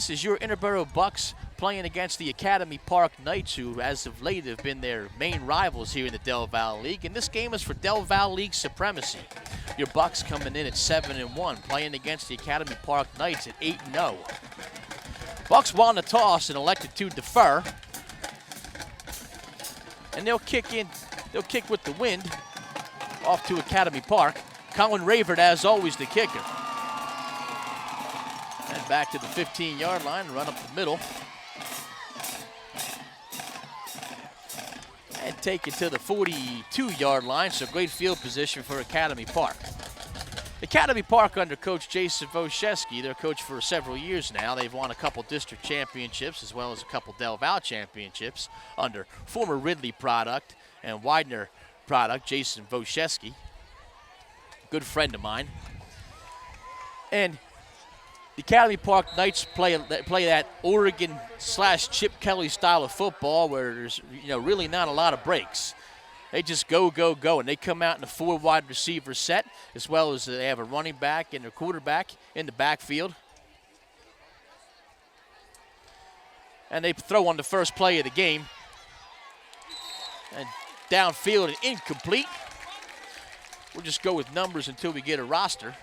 This is your Interboro Bucks playing against the Academy Park Knights, who as of late have been their main rivals here in the Del Valle League. And this game is for Del Valle League supremacy. Your Bucks coming in at 7-1, playing against the Academy Park Knights at 8-0. Bucks won the toss and elected to defer. And they'll kick with the wind off to Academy Park. Colin Ravert, as always, the kicker. And back to the 15-yard line, run up the middle. And take it to the 42-yard line, so great field position for Academy Park. Academy Park under Coach Jason Wojcicki, their coach for several years now. They've won a couple district championships as well as a couple Del Valle championships under former Ridley product and Widener product, Jason Wojcicki. Good friend of mine. And the Academy Park Knights play that Oregon/Chip Kelly style of football where there's really not a lot of breaks. They just go, go, go, and they come out in a 4 wide receiver set, as well as they have a running back and a quarterback in the backfield. And they throw on the first play of the game. And downfield and incomplete. We'll just go with numbers until we get a roster.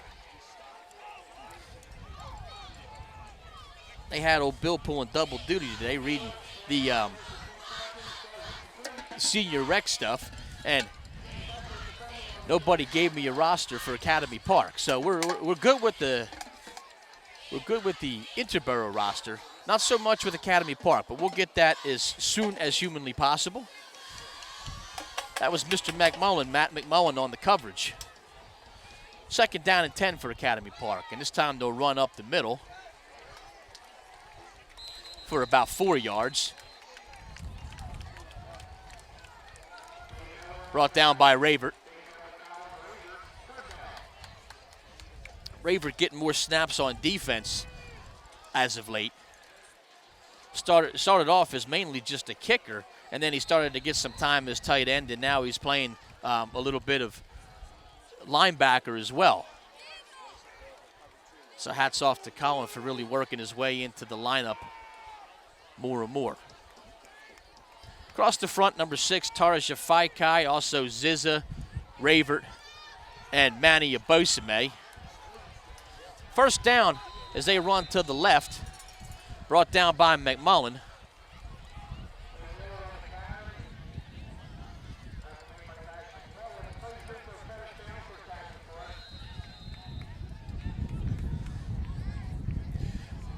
They had old Bill pulling double duty today, reading the senior rec stuff, and nobody gave me a roster for Academy Park. So we're good with the Interboro roster. Not so much with Academy Park, but we'll get that as soon as humanly possible. That was Mr. McMullen, Matt McMullen, on the coverage. 2nd down and 10 for Academy Park, and this time they'll run up the middle for about 4 yards. Brought down by Ravert. Ravert getting more snaps on defense as of late. Started off as mainly just a kicker, and then he started to get some time as tight end, and now he's playing a little bit of linebacker as well. So hats off to Colin for really working his way into the lineup more and more. Across the front, number 6, Tarja Faikai, also Ziza, Ravert, and Manny Abosime. First down as they run to the left, brought down by McMullen.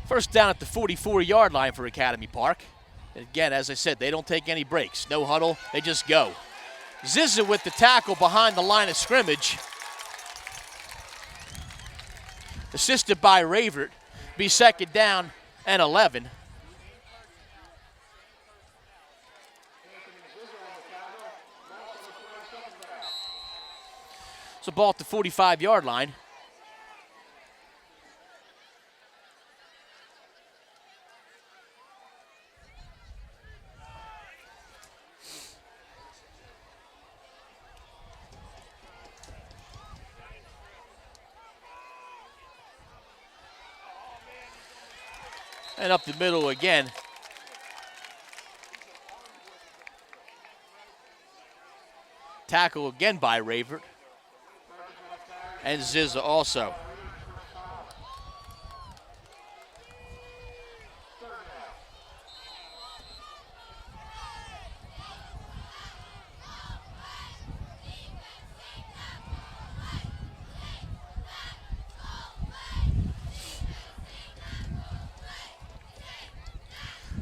First down at the 44-yard line for Academy Park. And again, as I said, they don't take any breaks. No huddle, they just go. Zizza with the tackle behind the line of scrimmage. Assisted by Ravert. Be 2nd down and 11. So ball at the 45-yard line. And up the middle again. Tackle again by Ravert. And Zizza also.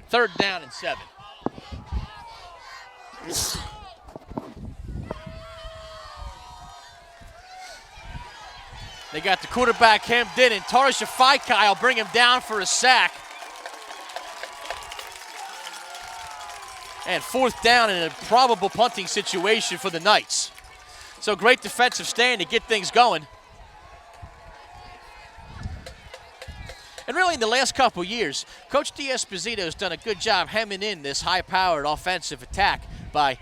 Third down and 7. They got the quarterback hemmed in, and Tarja Faikai will bring him down for a sack. And 4th down in a probable punting situation for the Knights. So great defensive stand to get things going. And really in the last couple years, Coach D'Esposito has done a good job hemming in this high-powered offensive attack by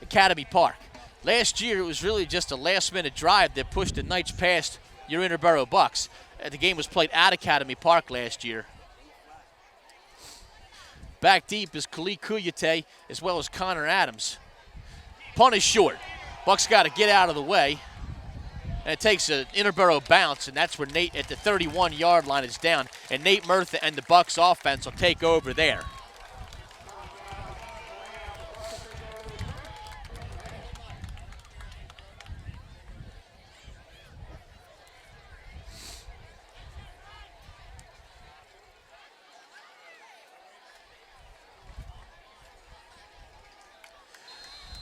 Academy Park. Last year, it was really just a last-minute drive that pushed the Knights past your Interboro Bucks. The game was played at Academy Park last year. Back deep is Kali Kuyate as well as Connor Adams. Punt is short. Bucks got to get out of the way. And it takes an Interboro bounce, and that's where Nate at the 31-yard line is down. And Nate Murtha and the Bucks offense will take over there.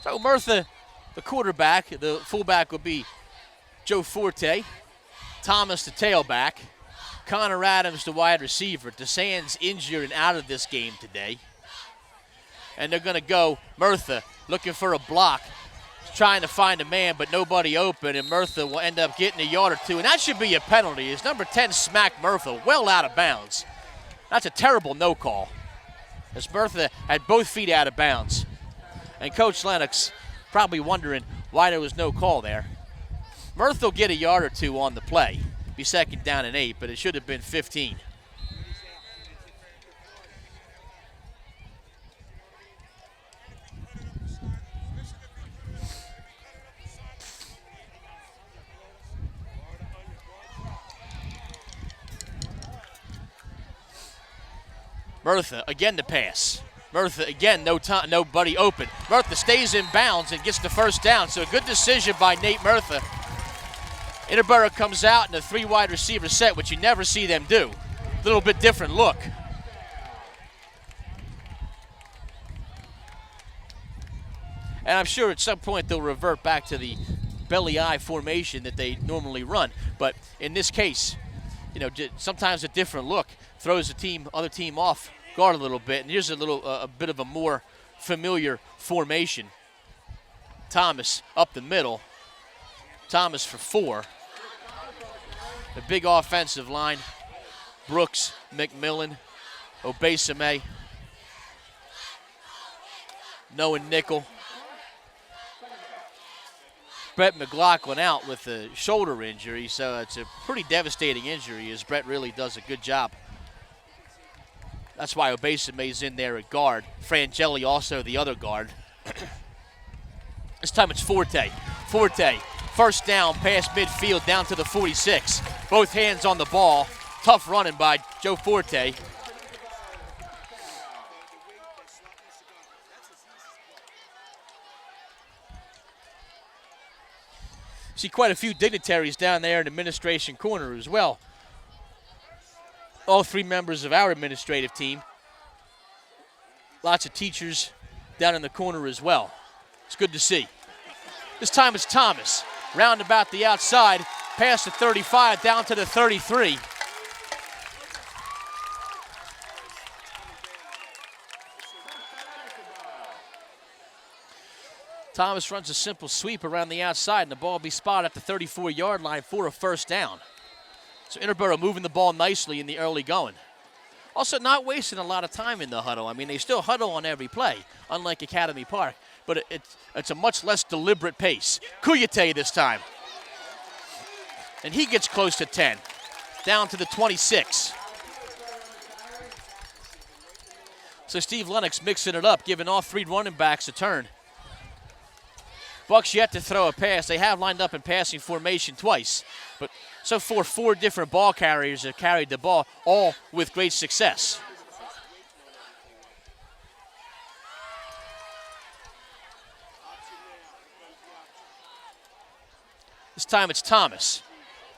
So Murtha, the quarterback, the fullback will be Joe Forte, Thomas the tailback, Connor Adams the wide receiver. DeSands injured and out of this game today. And they're going to go Murtha looking for a block, trying to find a man, but nobody open, and Murtha will end up getting a yard or two. And that should be a penalty. As number 10 smacked Murtha well out of bounds. That's a terrible no call, as Murtha had both feet out of bounds. And Coach Lennox probably wondering why there was no call there. Murtha will get a yard or two on the play. Be second down and 8, but it should have been 15. Murtha again to pass. Murtha again, nobody open. Murtha stays in bounds and gets the first down. So a good decision by Nate Murtha. Interboro comes out in a 3 wide receiver set, which you never see them do. A little bit different look. And I'm sure at some point they'll revert back to the belly eye formation that they normally run. But in this case, you know, sometimes a different look throws the other team off guard a little bit. And here's a bit of a more familiar formation. Thomas up the middle. Thomas for 4. The big offensive line. Brooks, McMillan, Obesame, Noah Nickel. Brett McLaughlin out with a shoulder injury, so it's a pretty devastating injury, as Brett really does a good job. That's why Obesame's in there at guard. Frangeli also the other guard. This time it's Forte. Forte, first down, past midfield, down to the 46. Both hands on the ball. Tough running by Joe Forte. See quite a few dignitaries down there in administration corner as well. All 3 members of our administrative team. Lots of teachers down in the corner as well. It's good to see. This time it's Thomas. Round about the outside, past the 35, down to the 33. Thomas runs a simple sweep around the outside, and the ball will be spotted at the 34-yard line for a first down. So Interboro moving the ball nicely in the early going. Also not wasting a lot of time in the huddle. I mean, they still huddle on every play, unlike Academy Park, but it's a much less deliberate pace. Kuyate this time. And he gets close to 10, down to the 26. So Steve Lennox mixing it up, giving all 3 running backs a turn. Bucks yet to throw a pass. They have lined up in passing formation twice, but so far 4 different ball carriers have carried the ball, all with great success. This time it's Thomas.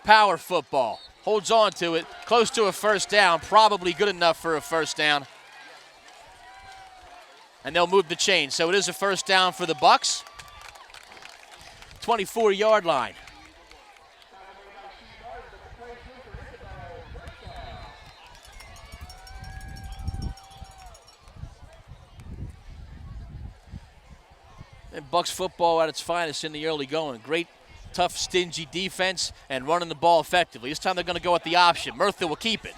Power football. Holds on to it. Close to a first down. Probably good enough for a first down. And they'll move the chain. So it is a first down for the Bucks. 24-yard line. And Bucks football at its finest in the early going. Great, tough, stingy defense and running the ball effectively. This time they're going to go with the option. Murtha will keep it.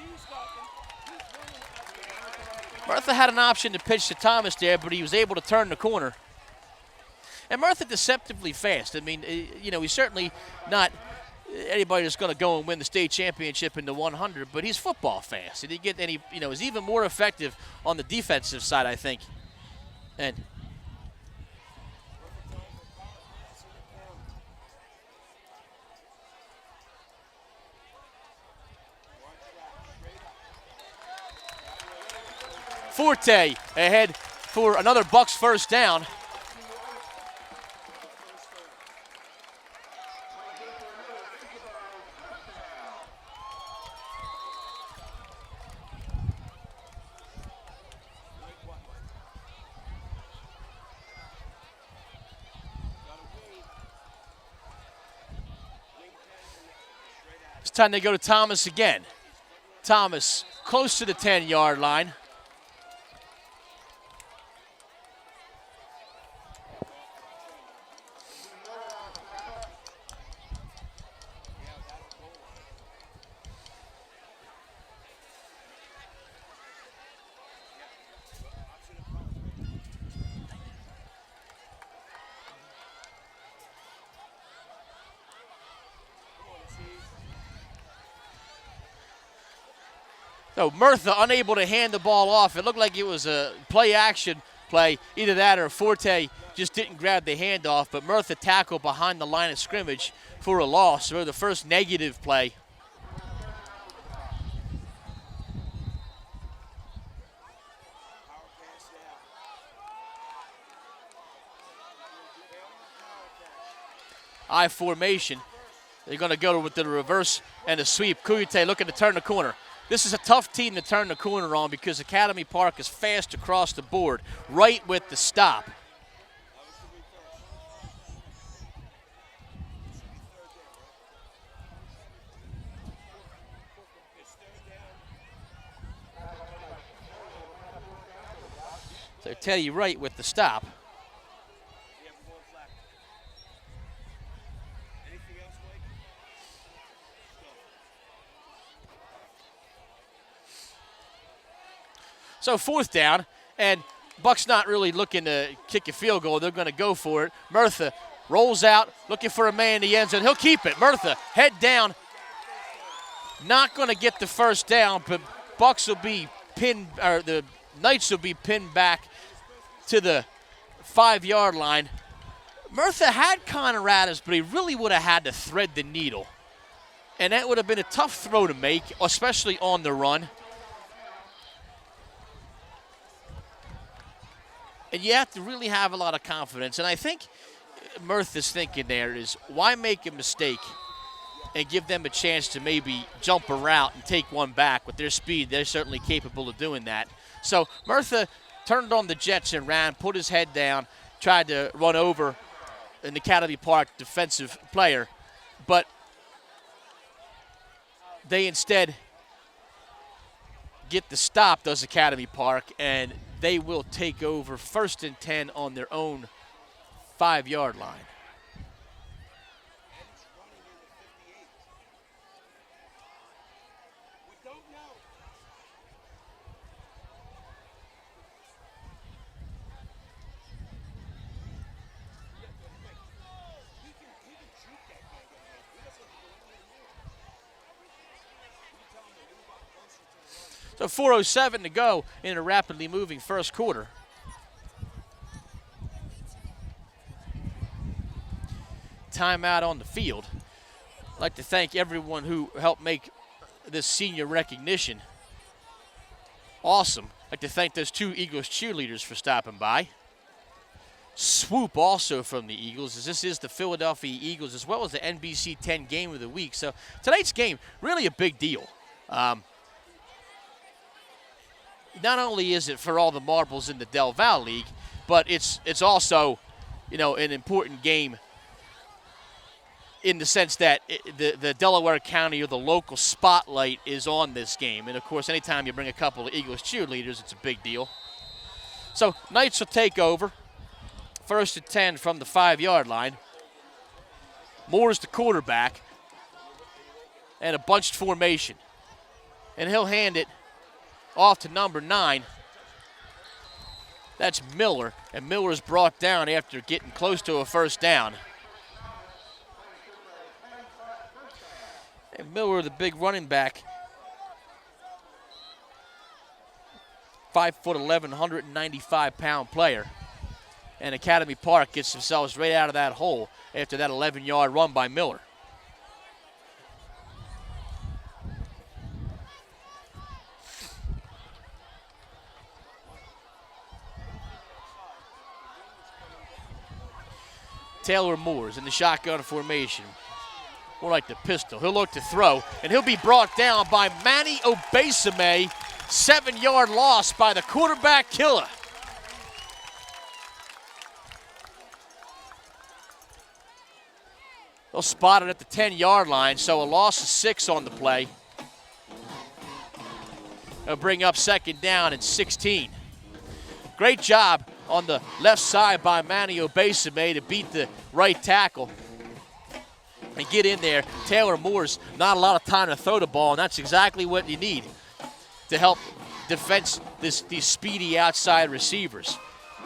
Murtha had an option to pitch to Thomas there, but he was able to turn the corner. And Murtha deceptively fast. I mean, you know, he's certainly not anybody that's going to go and win the state championship in the 100, but he's football fast. And he's even more effective on the defensive side, I think. And Forte ahead for another Bucks first down. It's time they go to Thomas again. Thomas close to the 10-yard line. So Murtha unable to hand the ball off. It looked like it was a play-action play. Either that or Forte just didn't grab the handoff, but Murtha tackled behind the line of scrimmage for a loss, or the first negative play. I formation. They're going to go with the reverse and the sweep. Kuyute looking to turn the corner. This is a tough team to turn the corner on because Academy Park is fast across the board, right with the stop. So I tell you right with the stop. So fourth down, and Buck's not really looking to kick a field goal. They're going to go for it. Murtha rolls out, looking for a man in the end zone. He'll keep it. Murtha, head down. Not going to get the first down, but Bucks will be pinned, or the Knights will be pinned back to the 5-yard line. Murtha had Conradus, but he really would have had to thread the needle. And that would have been a tough throw to make, especially on the run. And you have to really have a lot of confidence. And I think Murtha's thinking there is, why make a mistake and give them a chance to maybe jump a route and take one back? With their speed, they're certainly capable of doing that. So Murtha turned on the jets and ran, put his head down, tried to run over an Academy Park defensive player. But they instead get the stop, does Academy Park, and they will take over 1st and 10 on their own 5-yard line. So 4:07 to go in a rapidly moving first quarter. Timeout on the field. I'd like to thank everyone who helped make this senior recognition awesome. I'd like to thank those 2 Eagles cheerleaders for stopping by. Swoop also from the Eagles, as this is the Philadelphia Eagles as well as the NBC 10 game of the week. So tonight's game, really a big deal. Not only is it for all the marbles in the Del Val League, but it's also, an important game in the sense that the Delaware County or the local spotlight is on this game. And, of course, anytime you bring a couple of Eagles cheerleaders, it's a big deal. So Knights will take over. 1st and 10 from the 5-yard line. Moore's the quarterback. And a bunched formation. And he'll hand it off to number 9. That's Miller, and Miller's brought down after getting close to a first down. And Miller, the big running back, 5'11", 195-pound player. And Academy Park gets themselves right out of that hole after that 11-yard run by Miller. Taylor Moore's in the shotgun formation. More like the pistol. He'll look to throw, and he'll be brought down by Manny Obesame. 7-yard loss by the quarterback killer. They'll spot it at the 10-yard line, so a loss of 6 on the play. They'll bring up 2nd down and 16. Great job on the left side by Manny Obesame to beat the right tackle and get in there. Taylor Moore's not a lot of time to throw the ball, and that's exactly what you need to help defense these speedy outside receivers.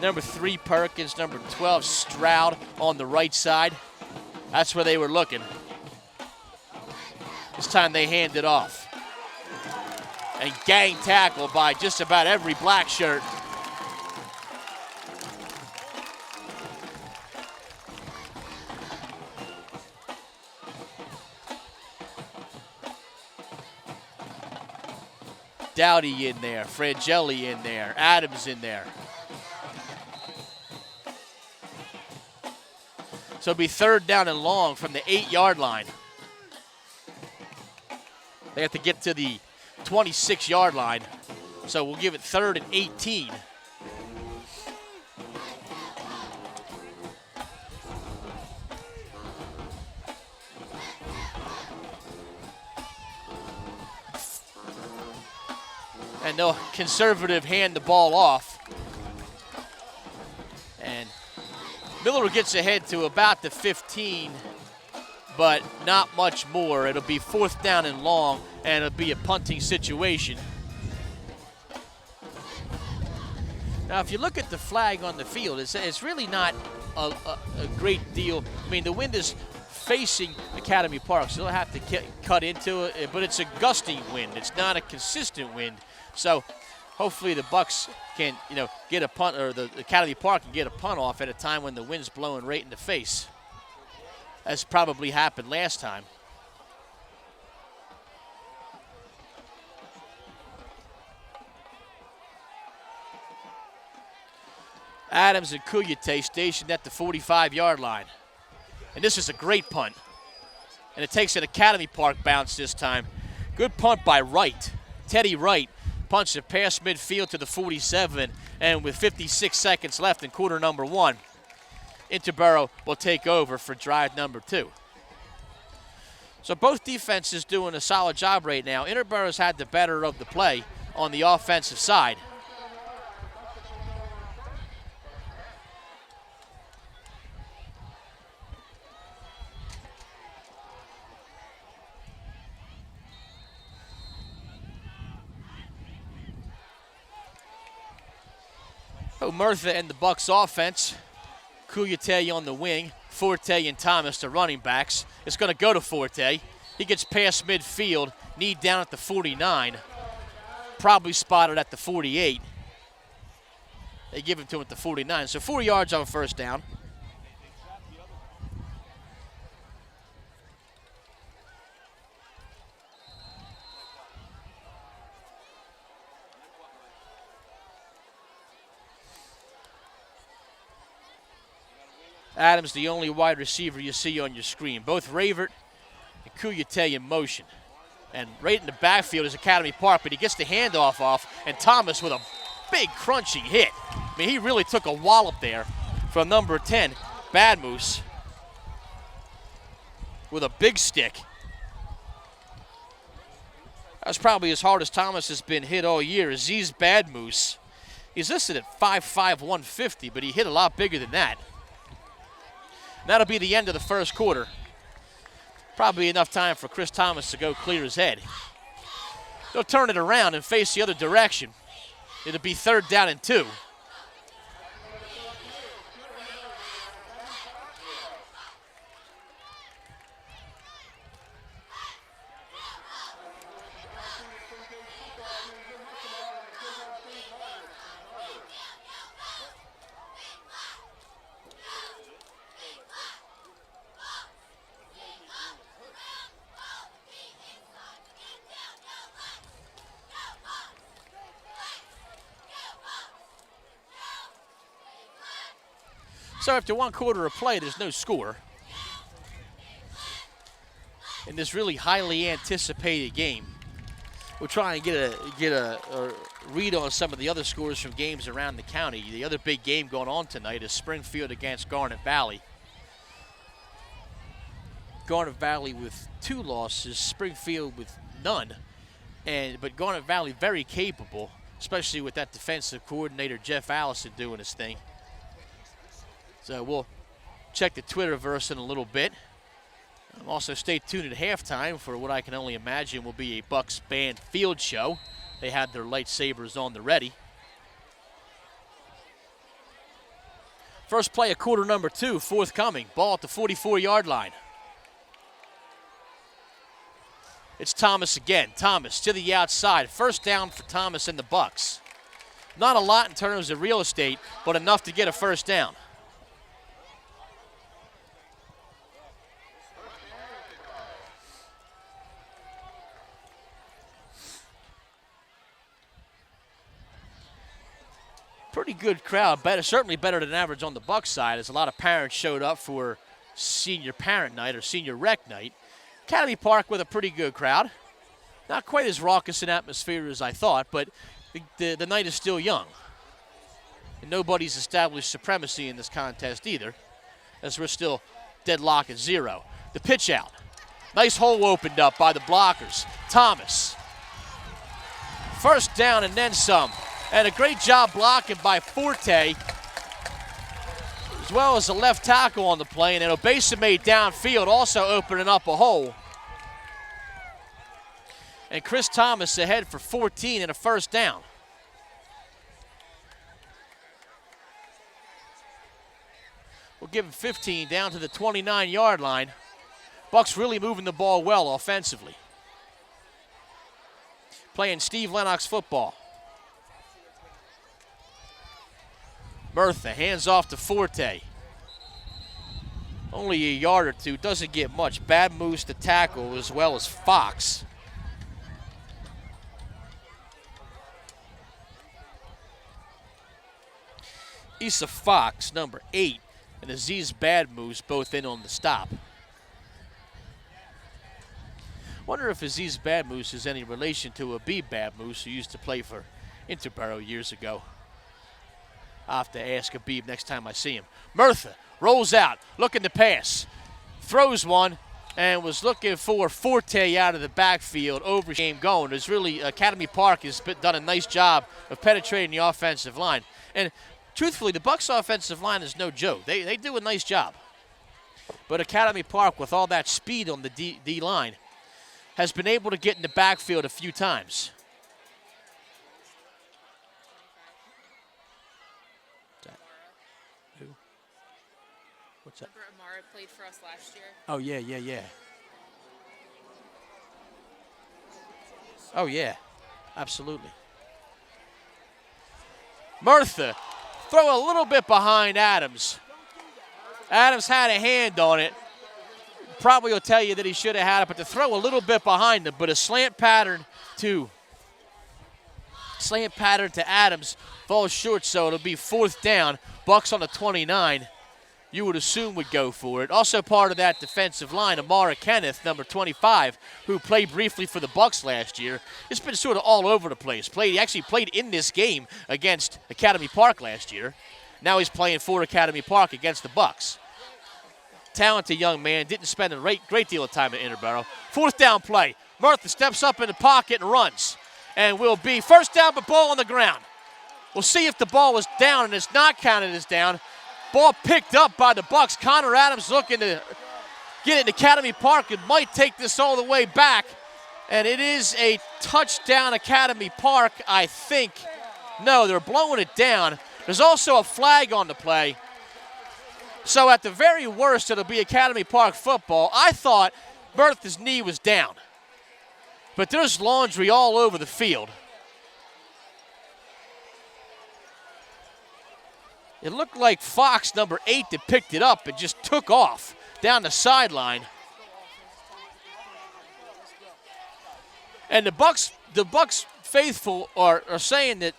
Number 3, Perkins. Number 12, Stroud on the right side. That's where they were looking. This time they hand it off. And gang tackle by just about every black shirt. Dowdy in there, Frangelli in there, Adams in there. So it'll be 3rd down and long from the 8-yard line. They have to get to the 26-yard line. So we'll give it 3rd and 18. And they'll conservative hand the ball off. And Miller gets ahead to about the 15, but not much more. It'll be 4th down and long, and it'll be a punting situation. Now, if you look at the flag on the field, it's really not a great deal. I mean, the wind is facing Academy Park, so they'll have to cut into it, but it's a gusting wind. It's not a consistent wind. So hopefully the Bucks can, get a punt, or the Academy Park can get a punt off at a time when the wind's blowing right in the face. As probably happened last time. Adams and Kuyate stationed at the 45-yard line. And this is a great punt. And it takes an Academy Park bounce this time. Good punt by Wright. Teddy Wright punched it past midfield to the 47, and with 56 seconds left in quarter number 1, Interboro will take over for drive number 2. So both defenses doing a solid job right now. Interboro's had the better of the play on the offensive side. Murtha and the Bucks offense. Kuyate on the wing. Forte and Thomas, the running backs. It's going to go to Forte. He gets past midfield. Knee down at the 49. Probably spotted at the 48. They give him to him at the 49. So 4 yards on 1st down. Adams, the only wide receiver you see on your screen. Both Ravert and Kuyate in motion. And right in the backfield is Academy Park, but he gets the handoff off, and Thomas with a big crunching hit. I mean, he really took a wallop there from number 10, Bad Moose, with a big stick. That's probably as hard as Thomas has been hit all year. Aziz Bad Moose. He's listed at 5'5", 150, but he hit a lot bigger than that. That'll be the end of the 1st quarter. Probably enough time for Chris Thomas to go clear his head. They'll turn it around and face the other direction. It'll be 3rd down and 2. So after 1 quarter of play, there's no score in this really highly anticipated game. We'll try and get a read on some of the other scores from games around the county. The other big game going on tonight is Springfield against Garnet Valley. Garnet Valley with 2 losses, Springfield with none. But Garnet Valley very capable, especially with that defensive coordinator Jeff Allison doing his thing. So we'll check the Twitterverse in a little bit. Also stay tuned at halftime for what I can only imagine will be a Bucks band field show. They had their lightsabers on the ready. First play of quarter number 2, forthcoming. Ball at the 44-yard line. It's Thomas again. Thomas to the outside. First down for Thomas and the Bucks. Not a lot in terms of real estate, but enough to get a first down. Pretty good crowd, certainly better than average on the Bucks side, as a lot of parents showed up for senior parent night or senior rec night. Academy Park with a pretty good crowd. Not quite as raucous an atmosphere as I thought, but the night is still young. And nobody's established supremacy in this contest either, as we're still deadlock at 0. The pitch out. Nice hole opened up by the blockers. Thomas. First down and then some. And a great job blocking by Forte, as well as the left tackle on the play. And then Obesa made downfield, also opening up a hole. And Chris Thomas ahead for 14 and a first down. We'll give him 15 down to the 29-yard line. Bucks really moving the ball well offensively. Playing Steve Lennox football. Murtha hands off to Forte. Only a yard or 2, doesn't get much. Bad moves to tackle as well as Fox. Issa Fox, number 8, and Aziz Bad Moves both in on the stop. Wonder if Aziz Bad Moves is any relation to Abib Bad Moves, who used to play for Interboro years ago. I'll have to ask Abib next time I see him. Murtha rolls out, looking to pass. Throws one and was looking for Forte out of the backfield. Over game going. There's really, Academy Park has done a nice job of penetrating the offensive line. And truthfully, the Bucks offensive line is no joke. They do a nice job. But Academy Park, with all that speed on the D line, has been able to get in the backfield a few times. What's that? Remember Amara played for us last year? Oh, yeah. Oh, yeah. Absolutely. Murtha, throw a little bit behind Adams. Adams had a hand on it. Probably will tell you that he should have had it, but to throw a little bit behind him, but a slant pattern to Adams falls short, so it'll be 4th down. Bucks on the 29. You would assume would go for it. Also part of that defensive line, Amara Kenneth, number 25, who played briefly for the Bucks last year. It's been sort of all over the place. He actually played in this game against Academy Park last year. Now he's playing for Academy Park against the Bucks. Talented young man, didn't spend a great deal of time at Interboro. 4th down play. Murtha steps up in the pocket and runs. And will be first down, but ball on the ground. We'll see if the ball was down, and it's not counted as down. Ball picked up by the Bucks. Connor Adams looking to get it in Academy Park and might take this all the way back. And it is a touchdown, Academy Park, I think. No, they're blowing it down. There's also a flag on the play. So at the very worst, it'll be Academy Park football. I thought Murtha's knee was down. But there's laundry all over the field. It looked like Fox, number 8, that picked it up and just took off down the sideline. And the Bucks faithful are saying that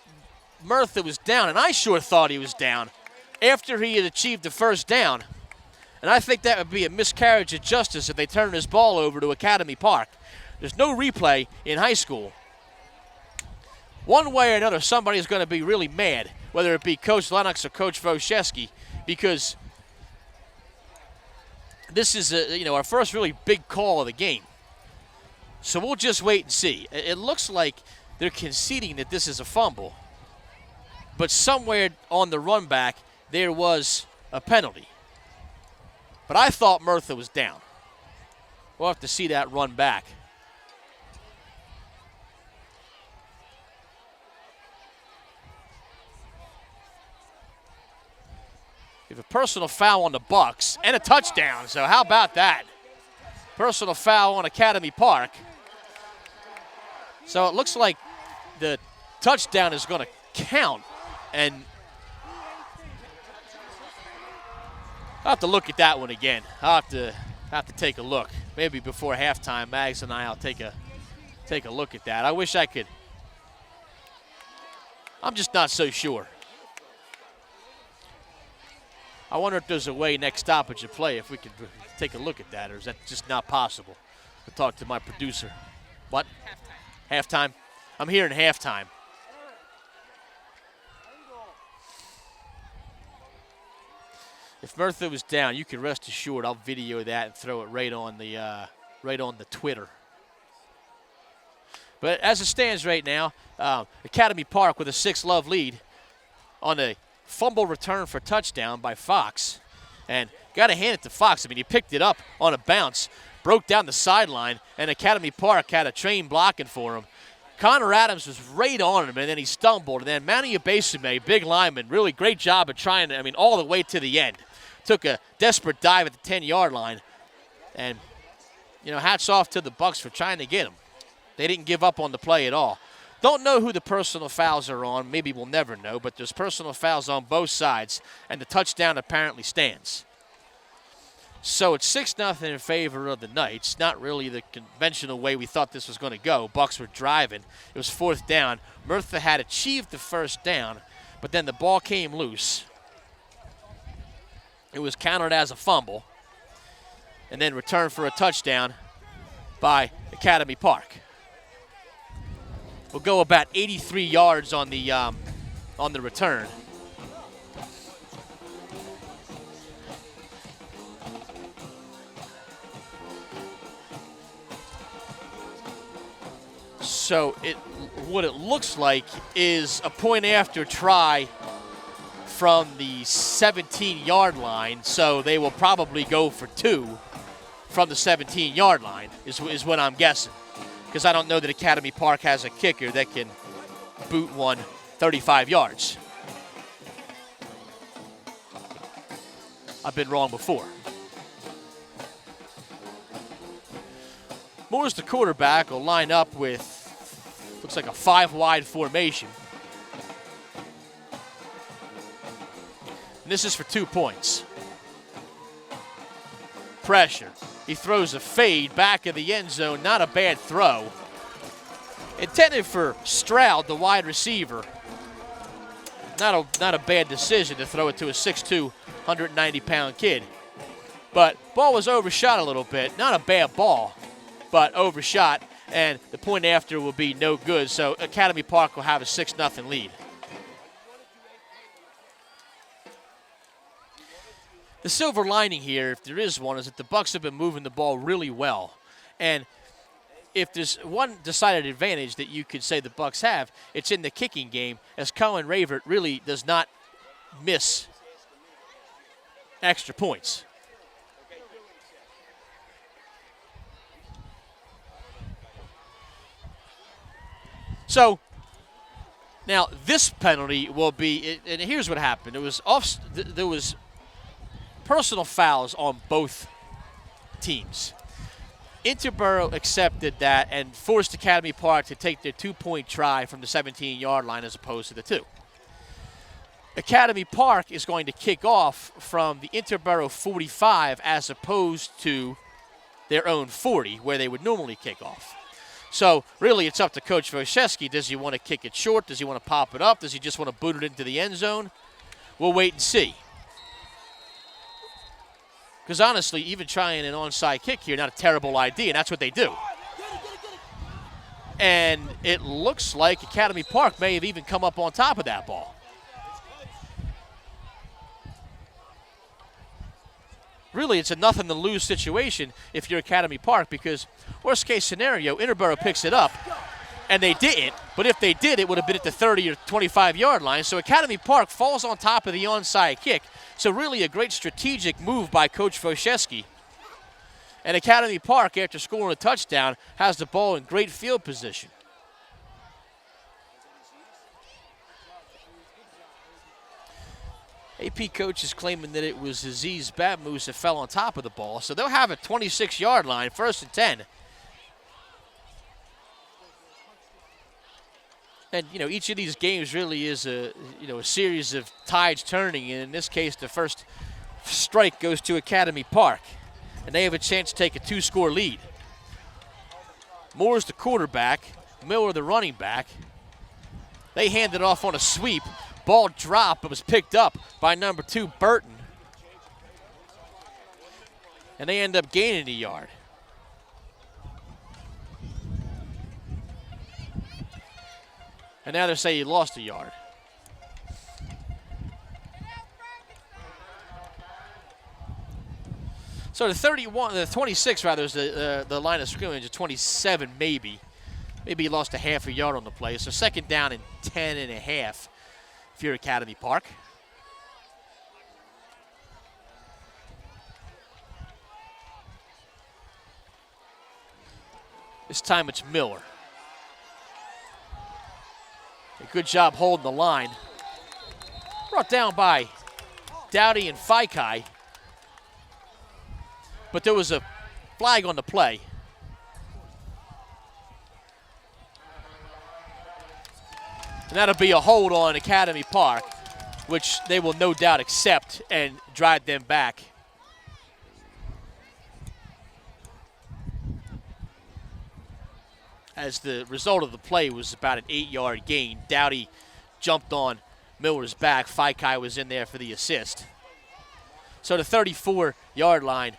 Murtha was down, and I sure thought he was down. after he had achieved the first down. And I think that would be a miscarriage of justice if they turn this ball over to Academy Park. There's no replay in high school. One way or another, somebody's going to be really mad, whether it be Coach Lennox or Coach Wojcicki, because this is our first really big call of the game. So we'll just wait and see. It looks like they're conceding that this is a fumble, but somewhere on the run back there was a penalty. But I thought Murtha was down. We'll have to see that run back. We have a personal foul on the Bucks and a touchdown, so how about that? Personal foul on Academy Park. So it looks like the touchdown is going to count, and I'll have to look at that one again. I'll have to take a look. Maybe before halftime, Mags and I'll take a look at that. I wish I could. I'm just not so sure. I wonder if there's a way next stoppage of play if we could take a look at that, or is that just not possible? I'll talk to my producer. What? Halftime. I'm hearing halftime. If Murtha was down, you can rest assured I'll video that and throw it right on the Twitter. But as it stands right now, Academy Park with a 6-love lead on a fumble return for touchdown by Fox. And got to hand it to Fox. I mean, he picked it up on a bounce, broke down the sideline, and Academy Park had a train blocking for him. Connor Adams was right on him, and then he stumbled. And then Manny Abesime, big lineman, really great job of trying to, all the way to the end. Took a desperate dive at the 10-yard line. And, hats off to the Bucks for trying to get him. They didn't give up on the play at all. Don't know who the personal fouls are on. Maybe we'll never know, but there's personal fouls on both sides, and the touchdown apparently stands. So it's 6-0 in favor of the Knights. Not really the conventional way we thought this was going to go. Bucks were driving. It was 4th down. Murtha had achieved the first down, but then the ball came loose. It was counted as a fumble, and then returned for a touchdown by Academy Park. We'll go about 83 yards on the return. So what it looks like is a point after try from the 17-yard line. So they will probably go for 2 from the 17-yard line is what I'm guessing. Because I don't know that Academy Park has a kicker that can boot one 35 yards. I've been wrong before. Moore's the quarterback, will line up with, looks like a 5-wide formation. And this is for 2 points. Pressure. He throws a fade back of the end zone. Not a bad throw. Intended for Stroud, the wide receiver. Not a bad decision to throw it to a 6'2", 190-pound kid. But ball was overshot a little bit. Not a bad ball, but overshot. And the point after will be no good. So Academy Park will have a 6-0 lead. The silver lining here, if there is one, is that the Bucks have been moving the ball really well. And if there's one decided advantage that you could say the Bucks have, it's in the kicking game, as Cohen Ravert really does not miss extra points. So now this penalty will be, and here's what happened. There was personal fouls on both teams. Interboro accepted that and forced Academy Park to take their 2-point try from the 17-yard line as opposed to the 2. Academy Park is going to kick off from the Interboro 45 as opposed to their own 40, where they would normally kick off. So really it's up to Coach Wojcicki. Does he want to kick it short? Does he want to pop it up? Does he just want to boot it into the end zone? We'll wait and see. Because honestly, even trying an onside kick here, not a terrible idea, and that's what they do. And it looks like Academy Park may have even come up on top of that ball. Really, it's a nothing to lose situation if you're Academy Park, because worst case scenario, Interboro picks it up, and they didn't. But if they did, it would have been at the 30 or 25-yard line. So Academy Park falls on top of the onside kick. So really a great strategic move by Coach Wojcicki. And Academy Park, after scoring a touchdown, has the ball in great field position. AP coach is claiming that it was Aziz Batmoose that fell on top of the ball. So they'll have a 26-yard line, 1st and 10. And, each of these games really is a series of tides turning. And in this case, the first strike goes to Academy Park. And they have a chance to take a 2-score lead. Moore's the quarterback, Miller the running back. They hand it off on a sweep. Ball dropped, but was picked up by number 2, Burton. And they end up gaining a yard. And now they say he lost a yard. So the 26 rather is the line of scrimmage, a 27 maybe. Maybe he lost a half a yard on the play. So 2nd down and 10 and a half if you're Academy Park. This time it's Miller. A good job holding the line. Brought down by Dowdy and Faikai. But there was a flag on the play. And that'll be a hold on Academy Park, which they will no doubt accept and drive them back. As the result of the play was about an 8-yard gain. Dowdy jumped on Miller's back. Faikai was in there for the assist. So the 34-yard line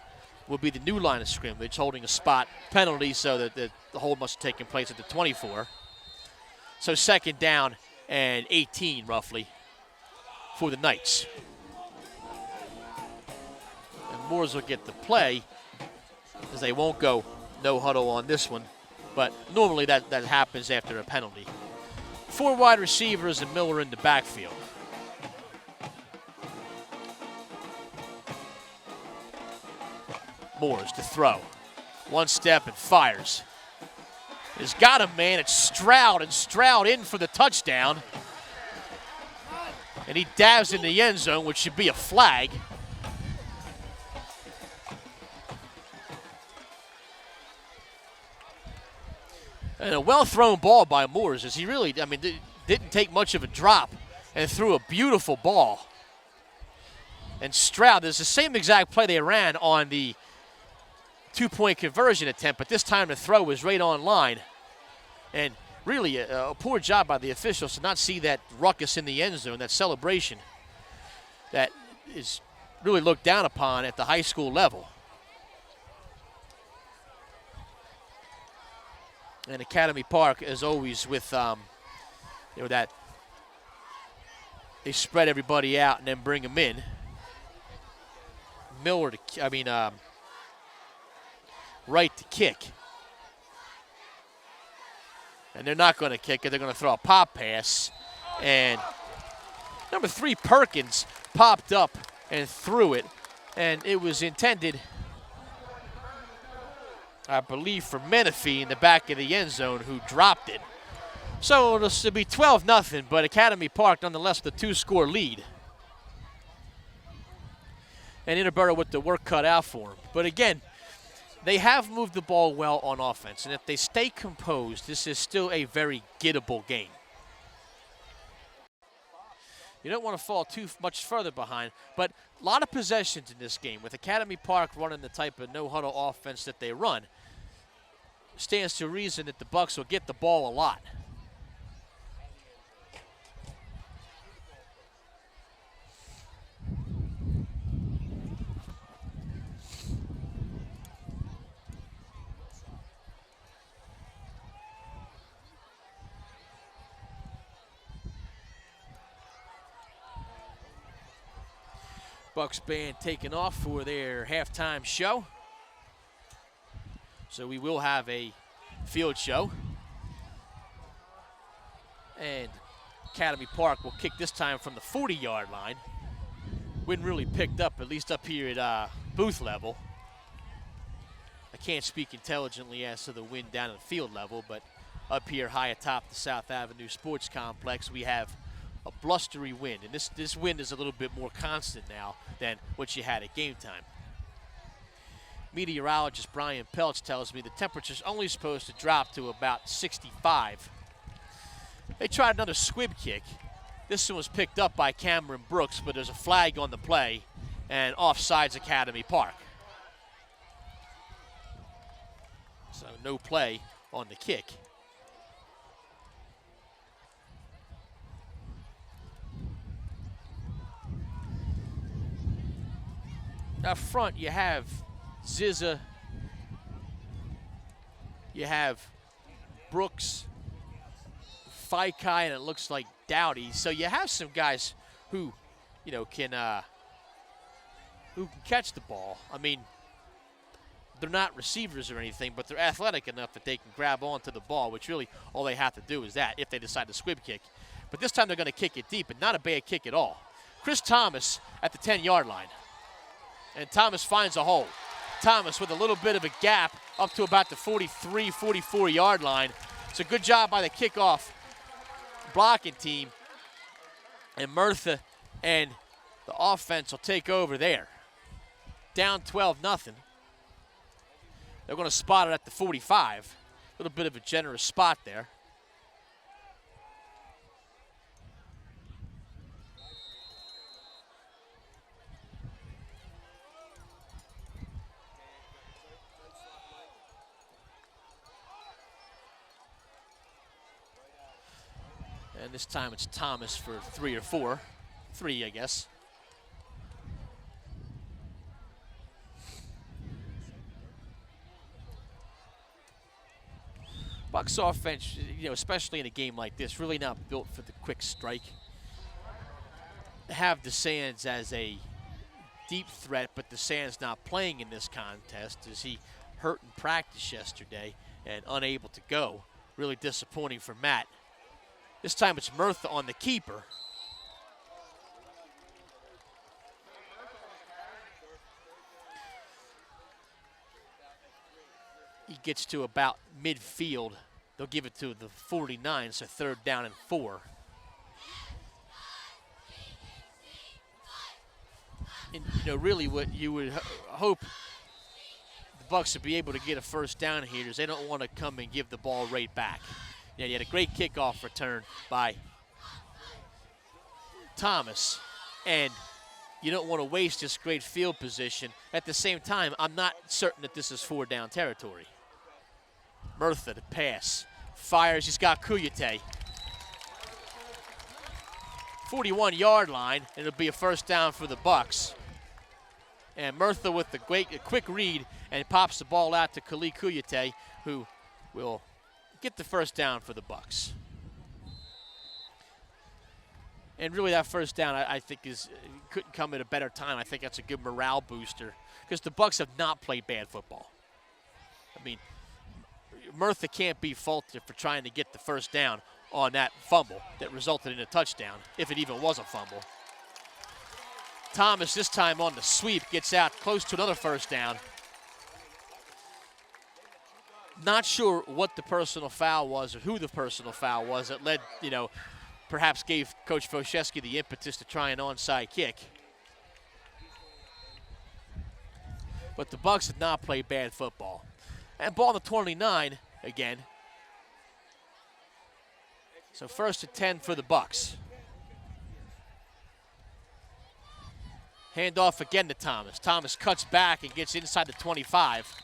will be the new line of scrimmage, holding a spot penalty, so that the hold must have taken place at the 24. So 2nd down and 18 roughly for the Knights. And Moores will get the play, as they won't go no huddle on this one. But normally that happens after a penalty. 4 wide receivers and Miller in the backfield. Moores to throw. 1 step and fires. He's got him, man. It's Stroud, and Stroud in for the touchdown. And he dabs in the end zone, which should be a flag. And a well-thrown ball by Moores, as he really, didn't take much of a drop and threw a beautiful ball. And Stroud, there's the same exact play they ran on the 2-point conversion attempt, but this time the throw was right on line. And really a poor job by the officials to not see that ruckus in the end zone, that celebration that is really looked down upon at the high school level. And Academy Park, as always, with that they spread everybody out and then bring them in. Miller Wright to kick. And they're not going to kick it. They're going to throw a pop pass. And number 3, Perkins, popped up and threw it. And it was intended, I believe, for Menifee in the back of the end zone, who dropped it. So it'll be 12-0, but Academy Park nonetheless with a 2-score lead. And Interboro with the work cut out for them. But again, they have moved the ball well on offense, and if they stay composed, this is still a very gettable game. You don't want to fall too much further behind, but a lot of possessions in this game. With Academy Park running the type of no-huddle offense that they run, stands to reason that the Bucks will get the ball a lot. Bucks band taking off for their halftime show. So we will have a field show. And Academy Park will kick this time from the 40-yard line. Wind really picked up, at least up here at booth level. I can't speak intelligently as to the wind down at the field level, but up here high atop the South Avenue Sports Complex, we have a blustery wind. And this wind is a little bit more constant now than what you had at game time. Meteorologist Brian Peltz tells me the temperature's only supposed to drop to about 65. They tried another squib kick. This one was picked up by Cameron Brooks, but there's a flag on the play and offsides Academy Park. So no play on the kick. Up front, you have Zizza, you have Brooks, Faikai, and it looks like Dowdy. So you have some guys who, you know, can catch the ball. I mean, they're not receivers or anything, but they're athletic enough that they can grab onto the ball, which really all they have to do is that if they decide to squib kick. But this time they're going to kick it deep, and not a bad kick at all. Chris Thomas at the 10-yard line. And Thomas finds a hole. Thomas with a little bit of a gap up to about the 43, 44-yard line. It's a good job by the kickoff blocking team. And Murtha and the offense will take over there. Down 12-0. They're going to spot it at the 45. A little bit of a generous spot there. And this time it's Thomas for 3 or 4. 3, I guess. Bucks offense, you know, especially in a game like this, really not built for the quick strike. They have DeSands as a deep threat, but DeSands not playing in this contest as he hurt in practice yesterday and unable to go. Really disappointing for Matt. This time it's Murtha on the keeper. He gets to about midfield. They'll give it to the 49, so 3rd down and 4. And, you know, really what you would hope the Bucks would be able to get a 1st down here is they don't want to come and give the ball right back. Yeah, you had a great kickoff return by Thomas, and you don't want to waste this great field position. At the same time, I'm not certain that this is 4-down territory. Murtha to pass. Fires, he's got Kuyate. 41-yard line, and it'll be a 1st down for the Bucks. And Murtha with the quick read and pops the ball out to Kali Kuyate, who will get the 1st down for the Bucks. And really that 1st down I think couldn't come at a better time. I think that's a good morale booster because the Bucks have not played bad football. I mean, Murtha can't be faulted for trying to get the 1st down on that fumble that resulted in a touchdown, if it even was a fumble. Thomas this time on the sweep gets out close to another 1st down. Not sure what the personal foul was or who the personal foul was that led, you know, perhaps gave Coach Foshesky the impetus to try an onside kick. But the Bucks did not play bad football. And ball on the 29 again. So 1st and 10 for the Bucks. Handoff again to Thomas. Thomas cuts back and gets inside the 25.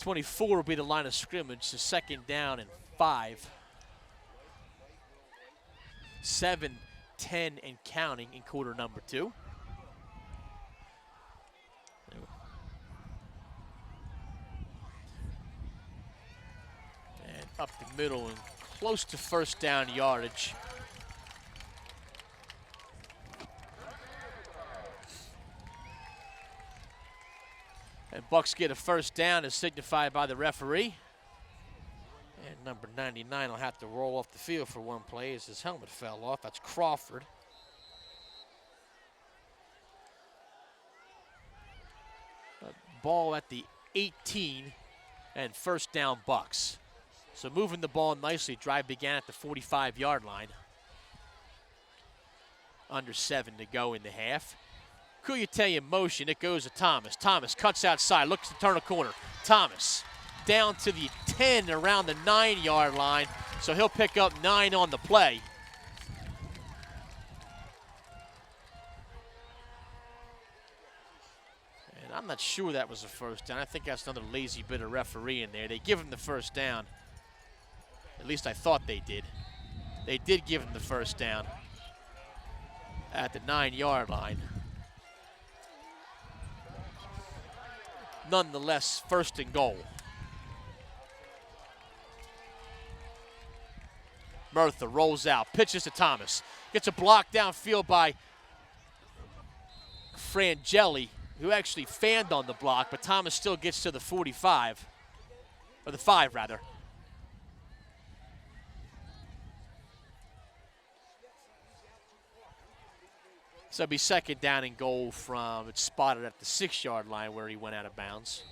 .24 will be the line of scrimmage, so 2nd down and 5. 7, 10, and counting in quarter number 2. up the middle and close to first down yardage. And Bucks get a first down as signified by the referee. And number 99 will have to roll off the field for one play as his helmet fell off. That's Crawford. Ball at the 18 and first down Bucks. So moving the ball nicely. Drive began at the 45-yard line. Under 7 to go in the half. Kuyate in motion. It goes to Thomas. Thomas cuts outside, looks to turn a corner. Thomas down to the 10 around the 9-yard line. So he'll pick up 9 on the play. And I'm not sure that was a first down. I think that's another lazy bit of referee in there. They give him the first down. At least I thought they did. They did give him the first down at the 9-yard line. Nonetheless, first and goal. Murtha rolls out, pitches to Thomas. Gets a block downfield by Frangeli, who actually fanned on the block, but Thomas still gets to the 45, or the 5 rather. So it'll be second down and goal from, it's spotted at the 6-yard line where he went out of bounds.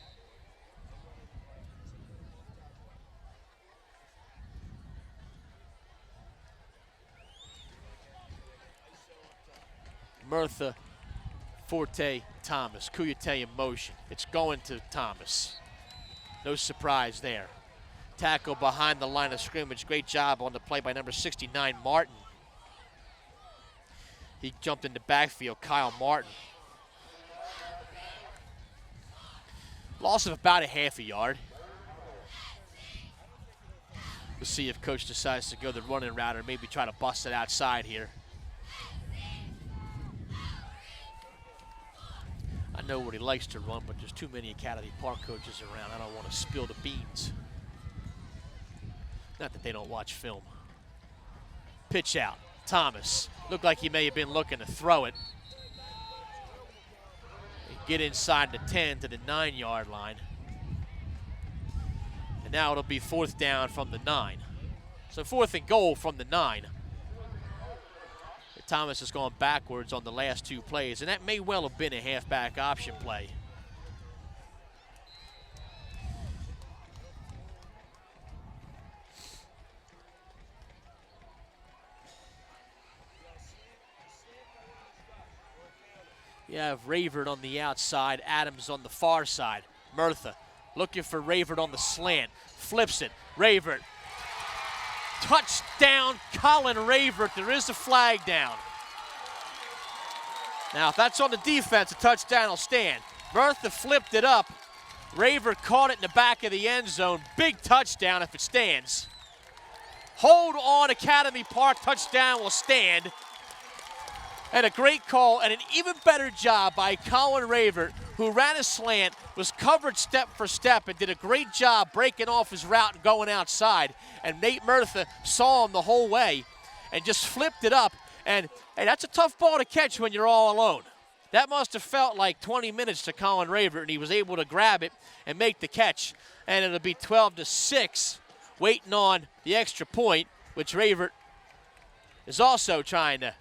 Murtha, Forte, Thomas. Kuyate in motion. It's going to Thomas. No surprise there. Tackle behind the line of scrimmage. Great job on the play by number 69, Martin. He jumped in the backfield, Kyle Martin. Loss of about a half a yard. We'll see if coach decides to go the running route or maybe try to bust it outside here. I know what he likes to run, but there's too many Academy Park coaches around. I don't want to spill the beans. Not that they don't watch film. Pitch out. Thomas. Looked like he may have been looking to throw it. Get inside the 10 to the 9-yard line. And now it'll be fourth down from the 9. So fourth and goal from the 9. Thomas has gone backwards on the last 2 plays, and that may well have been a halfback option play. You have Ravert on the outside, Adams on the far side. Murtha looking for Ravert on the slant, flips it. Ravert, touchdown, Colin Ravert. There is a flag down. Now, if that's on the defense, a touchdown will stand. Murtha flipped it up. Ravert caught it in the back of the end zone. Big touchdown if it stands. Hold on, Academy Park, touchdown will stand. And a great call and an even better job by Colin Ravert, who ran a slant, was covered step for step, and did a great job breaking off his route and going outside. And Nate Murtha saw him the whole way and just flipped it up. And hey, that's a tough ball to catch when you're all alone. That must have felt like 20 minutes to Colin Ravert, and he was able to grab it and make the catch. And it'll be 12-6, waiting on the extra point, which Ravert is also trying to.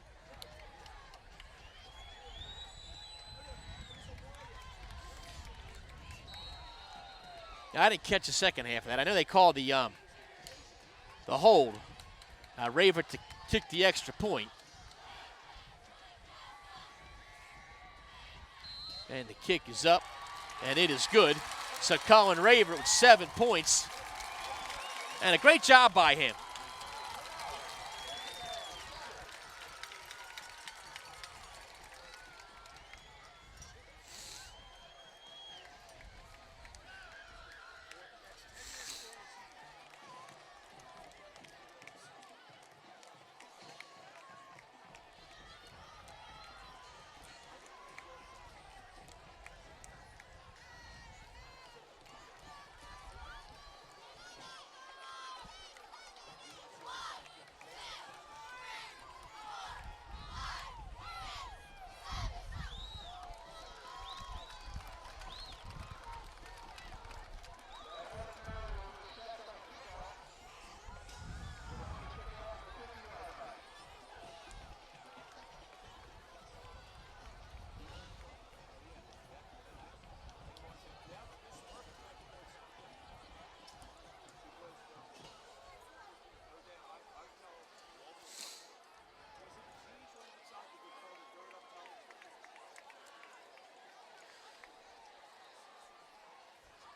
Now, I didn't catch the second half of that. I know they called the hold. Ravert to kick the extra point. And the kick is up, and it is good. So Colin Ravert with 7 points. And a great job by him.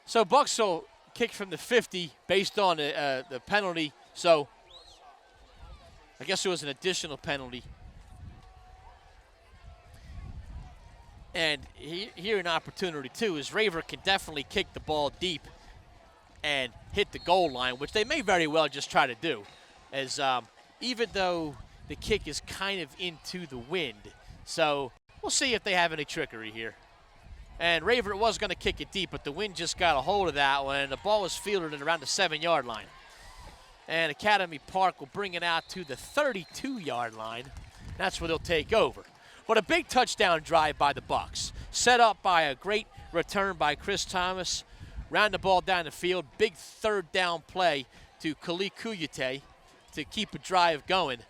So Bucks will kick from the 50 based on the penalty. So I guess it was an additional penalty. And here an opportunity too is Raver can definitely kick the ball deep and hit the goal line, which they may very well just try to do. As even though the kick is kind of into the wind. So we'll see if they have any trickery here. And Raver was going to kick it deep, but the wind just got a hold of that one, and the ball was fielded at around the 7-yard line. And Academy Park will bring it out to the 32-yard line. That's where they'll take over. But a big touchdown drive by the Bucks, set up by a great return by Chris Thomas. Round the ball down the field, big third down play to Kali Kuyate to keep a drive going.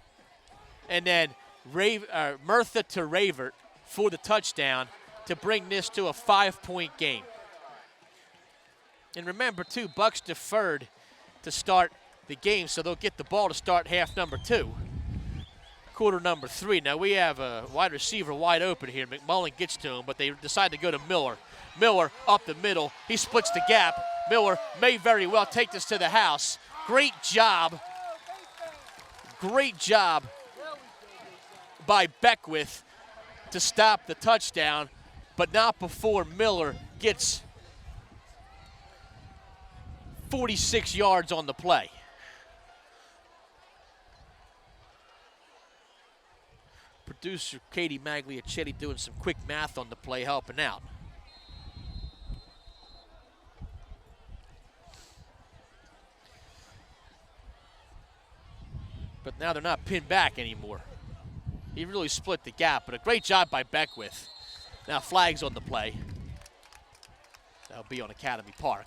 And then Murtha to Ravert for the touchdown to bring this to a 5-point game. And remember, too, Bucks deferred to start the game, so they'll get the ball to start half number 2. Quarter number 3. Now we have a wide receiver wide open here. McMullen gets to him, but they decide to go to Miller. Miller up the middle. He splits the gap. Miller may very well take this to the house. Great job. Great job by Beckwith to stop the touchdown, but not before Miller gets 46 yards on the play. Producer Katie Magliacetti doing some quick math on the play, helping out. But now they're not pinned back anymore. He really split the gap, but a great job by Beckwith. Now flags on the play. That'll be on Academy Park.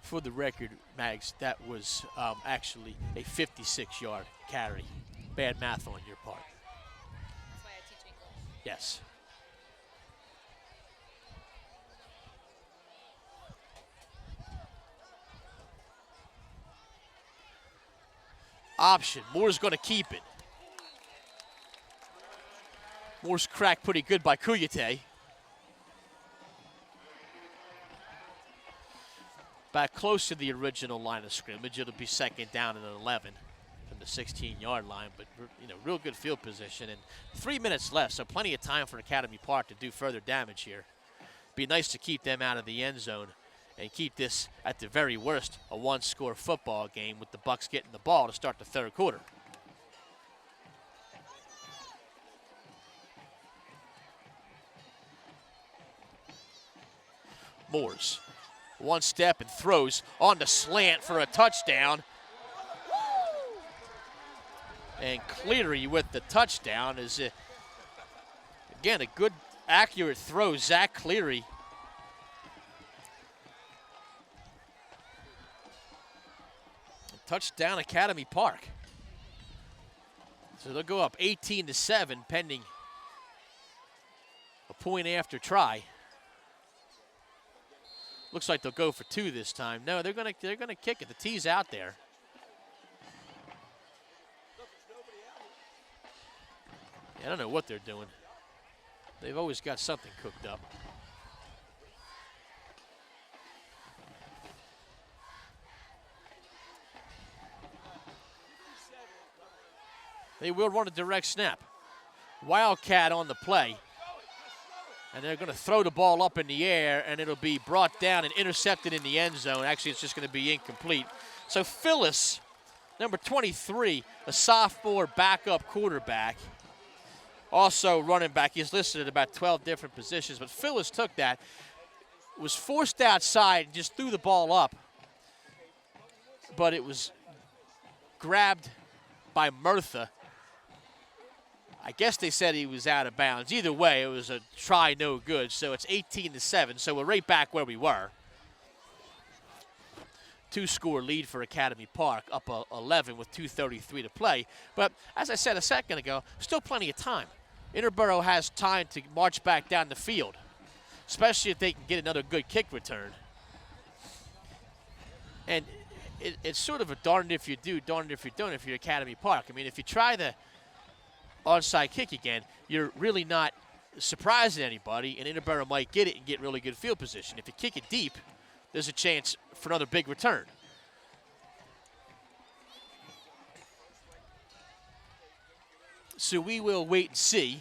For the record, Mags, that was actually a 56-yard carry. Bad math on your part. That's why I teach English. Yes. Option. Moore's going to keep it. Moore's cracked pretty good by Kuyate. Back close to the original line of scrimmage. It'll be second down and 11 from the 16-yard line, but real good field position. And 3 minutes left, so plenty of time for Academy Park to do further damage here. Be nice to keep them out of the end zone and keep this, at the very worst, a one-score football game with the Bucks getting the ball to start the third quarter. Moores. One step and throws on the slant for a touchdown. And Cleary with the touchdown is, again, a good, accurate throw. Zach Cleary. Touchdown Academy Park. So they'll go up 18-7 pending a point after try. Looks like they'll go for 2 this time. No, they're gonna kick it. The tee's out there. Yeah, I don't know what they're doing. They've always got something cooked up. They will run a direct snap. Wildcat on the play. And they're going to throw the ball up in the air, and it'll be brought down and intercepted in the end zone. Actually, it's just going to be incomplete. So Phyllis, number 23, a sophomore backup quarterback, also running back. He's listed at about 12 different positions, but Phyllis took that, was forced outside, and just threw the ball up. But it was grabbed by Murtha. I guess they said he was out of bounds. Either way, it was a try no good, so it's 18-7, so we're right back where we were. 2-score lead for Academy Park, up 11 with 2:33 to play. But as I said a second ago, still plenty of time. Interboro has time to march back down the field, especially if they can get another good kick return. And it's sort of a darned if you do, darned if you don't if you're Academy Park. I mean, if you try the onside kick again, you're really not surprising anybody, and Interboro might get it and get really good field position. If you kick it deep, there's a chance for another big return. So we will wait and see.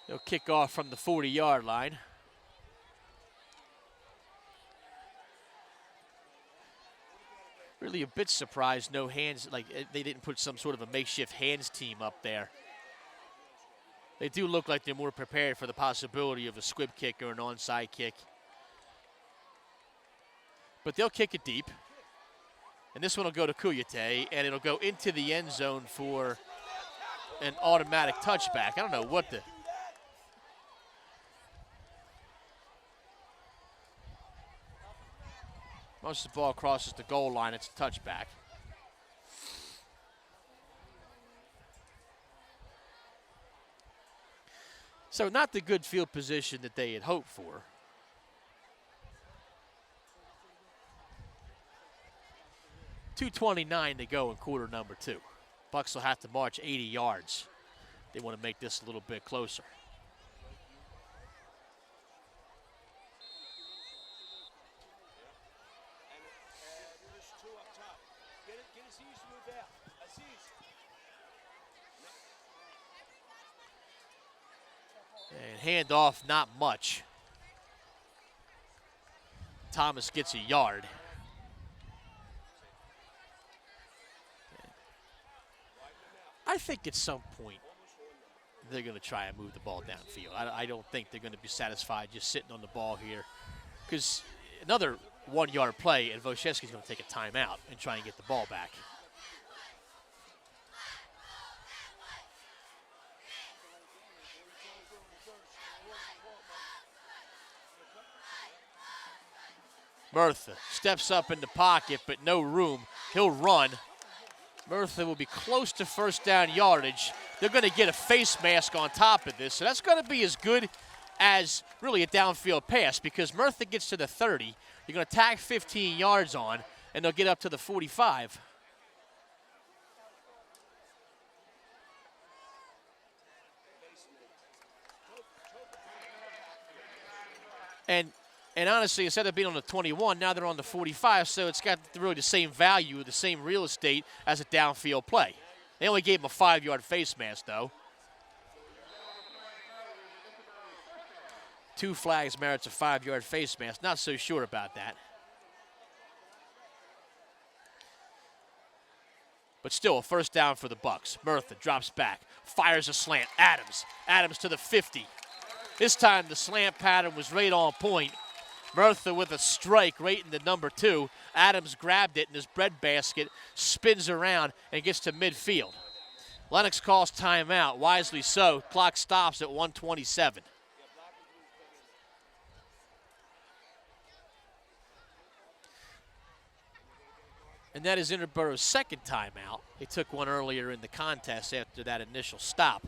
They'll kick off from the 40-yard line. Really a bit surprised no hands, like they didn't put some sort of a makeshift hands team up there. They do look like they're more prepared for the possibility of a squib kick or an onside kick. But they'll kick it deep. And this one will go to Kuyate, and it'll go into the end zone for an automatic touchback. I don't know what the... Once the ball crosses the goal line, it's a touchback. So not the good field position that they had hoped for. .229 to go in quarter number 2. Bucks will have to march 80 yards. They want to make this a little bit closer. And handoff, not much. Thomas gets a yard. I think at some point they're going to try and move the ball downfield. I don't think they're going to be satisfied just sitting on the ball here, because another 1-yard play and Wojciechowski's going to take a timeout and try and get the ball back. Murtha steps up in the pocket, but no room. He'll run. Murtha will be close to first down yardage. They're going to get a face mask on top of this, so that's going to be as good as really a downfield pass, because Murtha gets to the 30. You're going to tack 15 yards on, and they'll get up to the 45. And honestly, instead of being on the 21, now they're on the 45, so it's got really the same value, the same real estate as a downfield play. They only gave him a 5-yard face mask, though. 2 flags merits a 5-yard face mask. Not so sure about that. But still, a first down for the Bucks. Murtha drops back, fires a slant. Adams to the 50. This time the slant pattern was right on point. Murtha with a strike right into number 2. Adams grabbed it in his breadbasket, spins around, and gets to midfield. Lennox calls timeout, wisely so. Clock stops at 1:27. And that is Interboro's second timeout. They took one earlier in the contest after that initial stop.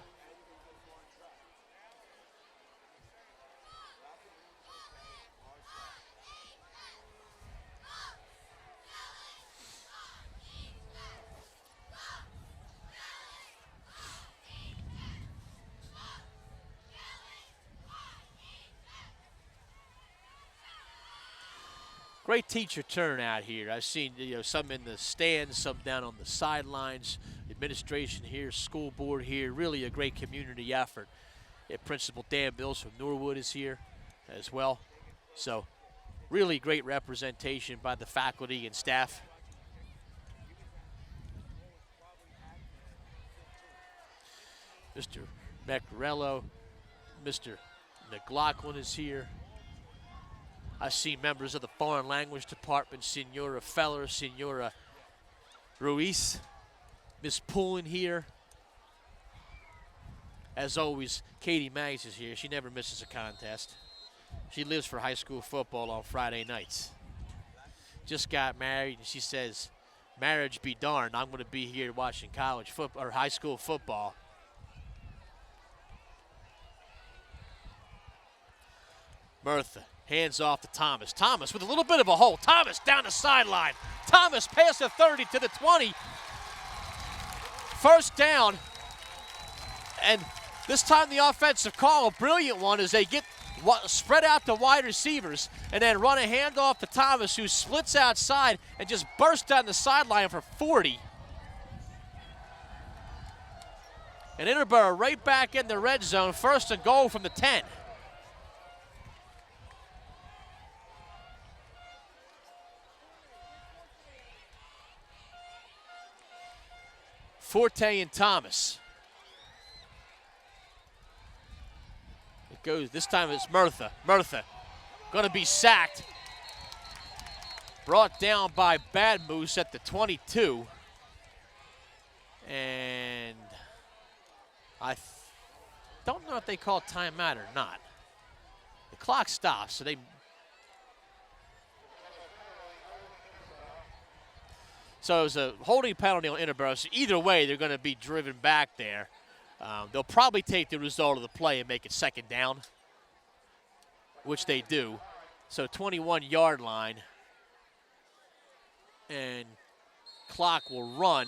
Great teacher turnout here. I've seen some in the stands, some down on the sidelines. Administration here, school board here. Really a great community effort. Principal Dan Bills from Norwood is here as well. So really great representation by the faculty and staff. Mr. Meccarello, Mr. McLaughlin is here. I see members of the foreign language department, Senora Feller, Senora Ruiz, Miss Pullen here. As always, Katie Maggs is here. She never misses a contest. She lives for high school football on Friday nights. Just got married, and she says, marriage be darned, I'm going to be here watching college football or high school football. Murtha hands off to Thomas. Thomas with a little bit of a hole. Thomas down the sideline. Thomas past the 30 to the 20. First down. And this time the offensive call, a brilliant one, as they get spread out to wide receivers and then run a handoff to Thomas, who splits outside and just bursts down the sideline for 40. And Interboro right back in the red zone, 1st and goal from the 10. Forte and Thomas. It goes, this time it's Murtha. Murtha gonna be sacked. Brought down by Bad Moose at the 22. And I don't know if they call timeout or not. The clock stops, so So it was a holding penalty on Interboro. So either way, they're going to be driven back there. They'll probably take the result of the play and make it 2nd down, which they do. So 21-yard line. And clock will run,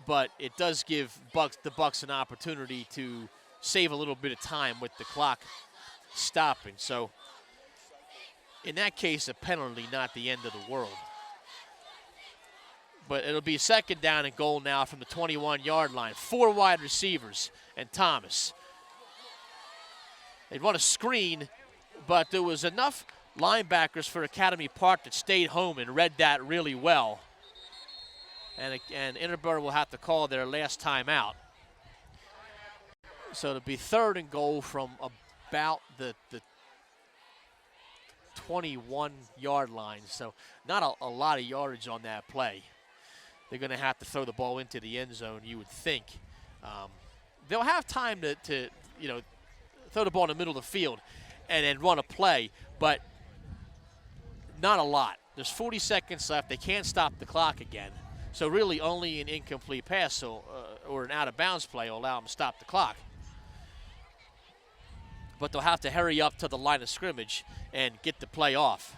but it does give the Bucks an opportunity to save a little bit of time with the clock stopping. So in that case, a penalty, not the end of the world. But it'll be 2nd down and goal now from the 21-yard line. 4 wide receivers and Thomas. They'd want to screen, but there was enough linebackers for Academy Park that stayed home and read that really well. And Interboro will have to call their last timeout. So it'll be 3rd and goal from about the 21-yard line. So not a lot of yardage on that play. They're going to have to throw the ball into the end zone, you would think. They'll have time to throw the ball in the middle of the field and then run a play, but not a lot. There's 40 seconds left. They can't stop the clock again. So really only an incomplete pass or an out-of-bounds play will allow them to stop the clock. But they'll have to hurry up to the line of scrimmage and get the play off.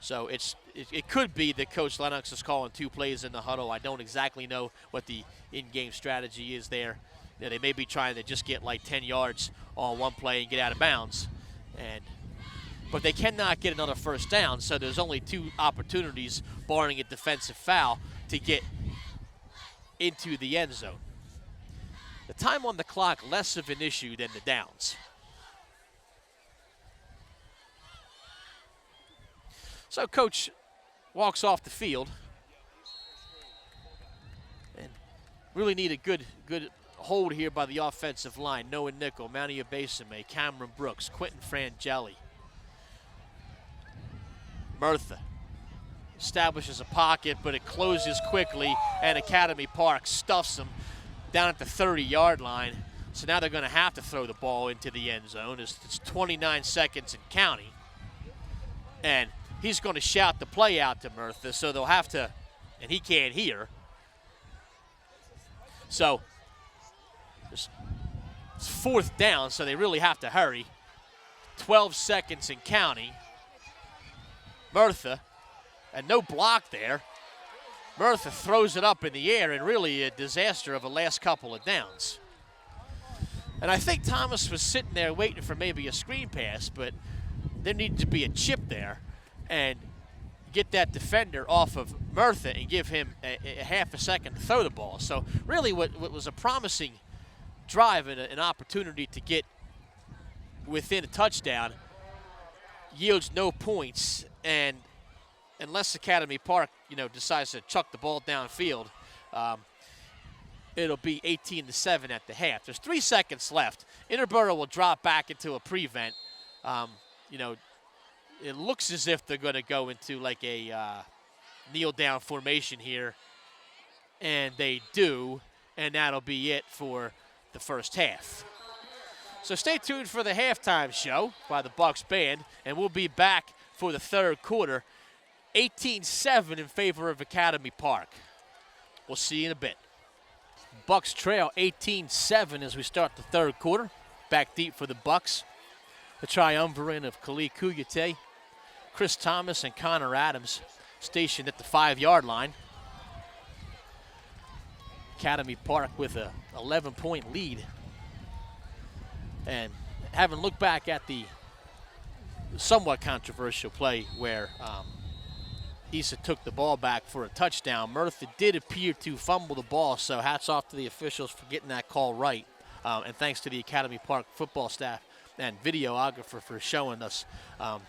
So it could be that Coach Lennox is calling 2 plays in the huddle. I don't exactly know what the in-game strategy is there. They may be trying to just get like 10 yards on one play and get out of bounds. But they cannot get another 1st down, so there's only 2 opportunities, barring a defensive foul, to get into the end zone. The time on the clock, less of an issue than the downs. So Coach walks off the field. And really need a good hold here by the offensive line. Noah Nickel, Manny Abesame, Cameron Brooks, Quentin Frangeli. Murtha establishes a pocket, but it closes quickly, and Academy Park stuffs them down at the 30-yard line. So now they're going to have to throw the ball into the end zone. It's 29 seconds and counting. And he's going to shout the play out to Murtha, so they'll have to, and he can't hear. So it's 4th down, so they really have to hurry. 12 seconds and counting. Murtha, and no block there. Murtha throws it up in the air, and really a disaster of the last couple of downs. And I think Thomas was sitting there waiting for maybe a screen pass, but there needed to be a chip there and get that defender off of Murtha and give him a half a second to throw the ball. So really what was a promising drive and an opportunity to get within a touchdown yields no points. And unless Academy Park, decides to chuck the ball downfield, it'll be 18-7 at the half. There's 3 seconds left. Interboro will drop back into a prevent. It looks as if they're going to go into like a kneel-down formation here, and they do, and that'll be it for the first half. So stay tuned for the halftime show by the Bucks band, and we'll be back for the third quarter. 18-7 in favor of Academy Park. We'll see you in a bit. Bucks trail 18-7 as we start the third quarter. Back deep for the Bucks. The triumvirate of Khalid Kouyaté, Chris Thomas, and Connor Adams stationed at the 5-yard line. Academy Park with a 11-point lead. And having looked back at the somewhat controversial play where Issa took the ball back for a touchdown, Murtha did appear to fumble the ball, so hats off to the officials for getting that call right. And thanks to the Academy Park football staff and videographer for showing us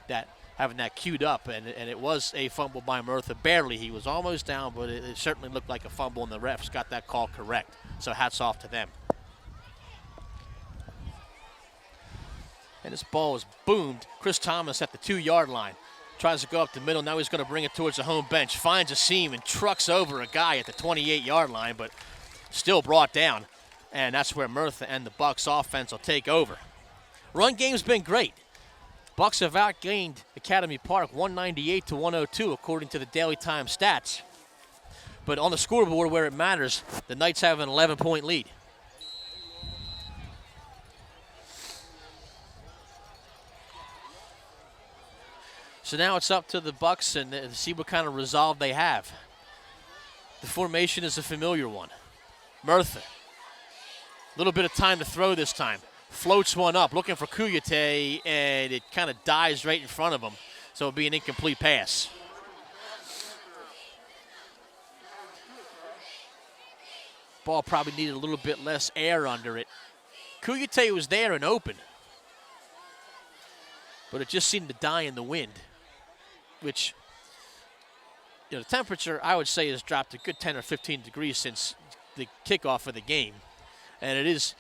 that, having that queued up. And it was a fumble by Murtha. Barely. He was almost down, but it certainly looked like a fumble, and the refs got that call correct. So hats off to them. And this ball is boomed. Chris Thomas at the 2-yard line. Tries to go up the middle. Now he's going to bring it towards the home bench. Finds a seam and trucks over a guy at the 28-yard line, but still brought down. And that's where Murtha and the Bucks offense will take over. Run game's been great. Bucks have outgained Academy Park 198-102 according to the Daily Times stats. But on the scoreboard where it matters, the Knights have an 11-point lead. So now it's up to the Bucks and see what kind of resolve they have. The formation is a familiar one. Murtha, a little bit of time to throw this time. Floats one up, looking for Kouyaté, and it kind of dies right in front of him. So it'll be an incomplete pass. Ball probably needed a little bit less air under it. Kouyaté was there and open, but it just seemed to die in the wind, which, the temperature, I would say, has dropped a good 10 or 15 degrees since the kickoff of the game. And it is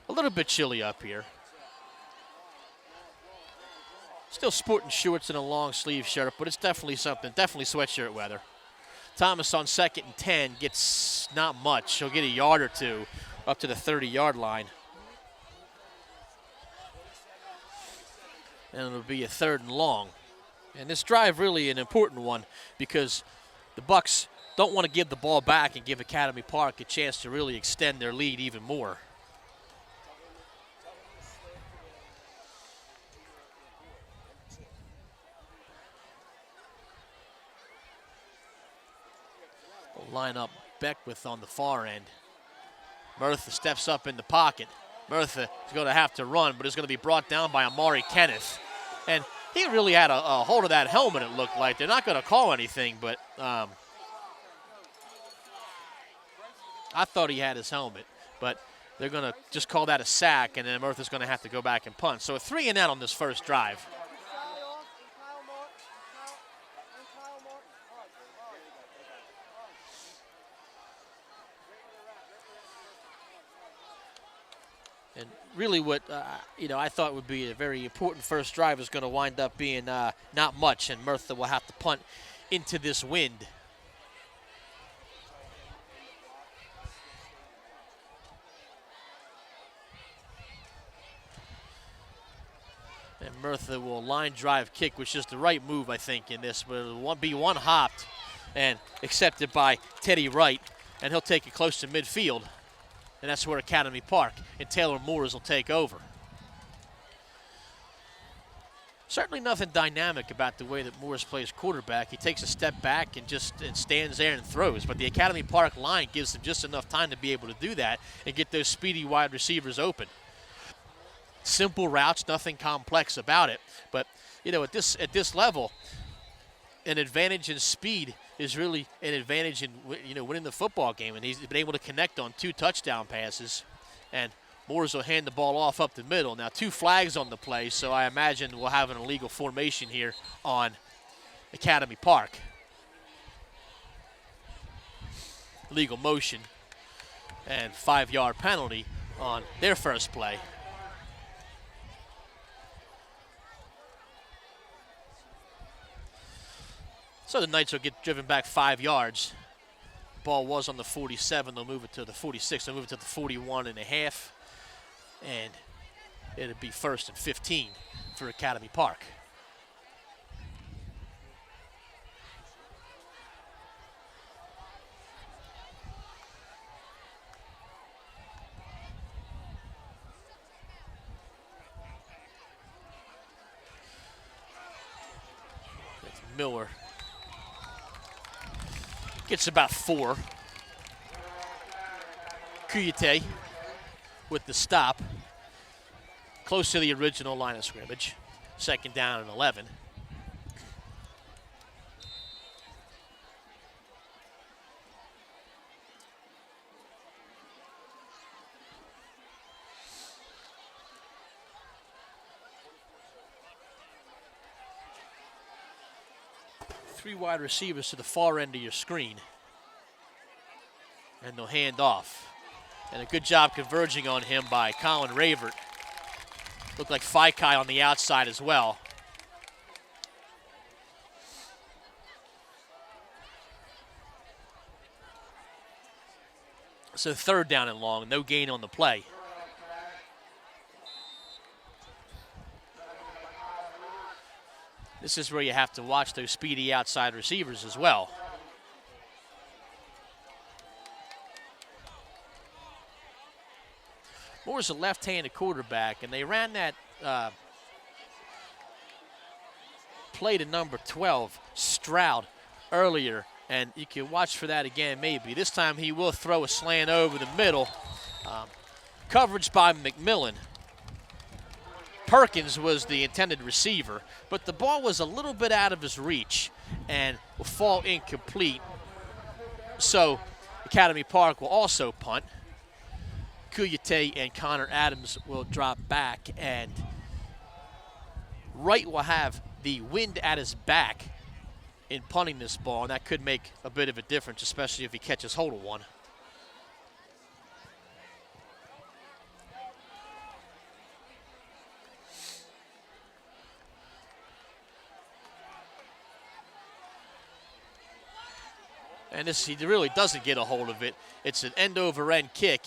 a little bit chilly up here. Still sporting shorts and a long sleeve shirt, but it's definitely something, definitely sweatshirt weather. Thomas on 2nd and 10 gets not much. He'll get a yard or two up to the 30-yard line. And it'll be a 3rd and long. And this drive really an important one because the Bucks don't want to give the ball back and give Academy Park a chance to really extend their lead even more. We'll line up Beckwith on the far end. Murtha steps up in the pocket. Murtha is going to have to run, but is going to be brought down by Amari Kenneth. And he really had a hold of that helmet, it looked like. They're not going to call anything, but I thought he had his helmet. But they're going to just call that a sack, and then Murtha's going to have to go back and punt. So a 3 and out on this first drive. And really what, I thought would be a very important first drive is going to wind up being not much, and Murtha will have to punt into this wind. And Murtha will line drive kick, which is the right move, I think, in this. But it'll be one hopped and accepted by Teddy Wright, and he'll take it close to midfield. And that's where Academy Park and Taylor Moores will take over. Certainly nothing dynamic about the way that Moores plays quarterback. He takes a step back and just stands there and throws. But the Academy Park line gives him just enough time to be able to do that and get those speedy wide receivers open. Simple routes, nothing complex about it. But, at this level, an advantage in speed is really an advantage in winning the football game, and he's been able to connect on 2 touchdown passes, and Moores will hand the ball off up the middle. Now 2 flags on the play, so I imagine we'll have an illegal formation here on Academy Park. Legal motion and 5-yard penalty on their first play. So the Knights will get driven back 5 yards. Ball was on the 47. They'll move it to the 46. They'll move it to the 41 and a half. And it'll be 1st and 15 for Academy Park. Miller gets about 4. Kuyate with the stop, close to the original line of scrimmage. 2nd down and 11. Three wide receivers to the far end of your screen. And they'll hand off. And a good job converging on him by Colin Ravert. Looked like Faikai on the outside as well. So 3rd down and long, no gain on the play. This is where you have to watch those speedy outside receivers as well. Moore's a left-handed quarterback, and they ran that play to number 12, Stroud, earlier, and you can watch for that again maybe. This time he will throw a slant over the middle. Coverage by McMillan. Perkins was the intended receiver, but the ball was a little bit out of his reach and will fall incomplete. So Academy Park will also punt. Kuyate and Connor Adams will drop back, and Wright will have the wind at his back in punting this ball, and that could make a bit of a difference, especially if he catches hold of one. And this, he really doesn't get a hold of it. It's an end-over-end kick.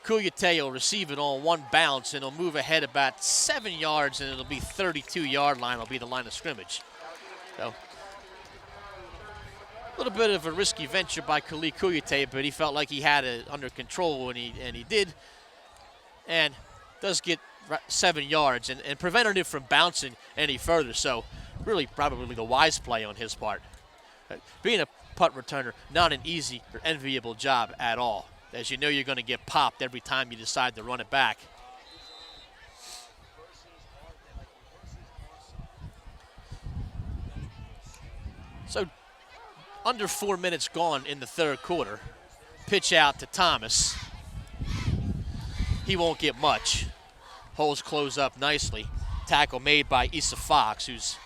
Kuyate will receive it on one bounce, and he'll move ahead about 7 yards, and it'll be 32-yard line. It'll be the line of scrimmage. So a little bit of a risky venture by Khalid Kuyate, but he felt like he had it under control, and he did. And does get 7 yards and prevented it from bouncing any further. So really probably the wise play on his part. Being a punt returner, not an easy or enviable job at all, as you know you're going to get popped every time you decide to run it back. So under 4 minutes gone in the 3rd quarter. Pitch out to Thomas. He won't get much. Holes close up nicely. Tackle made by Issa Fox, whose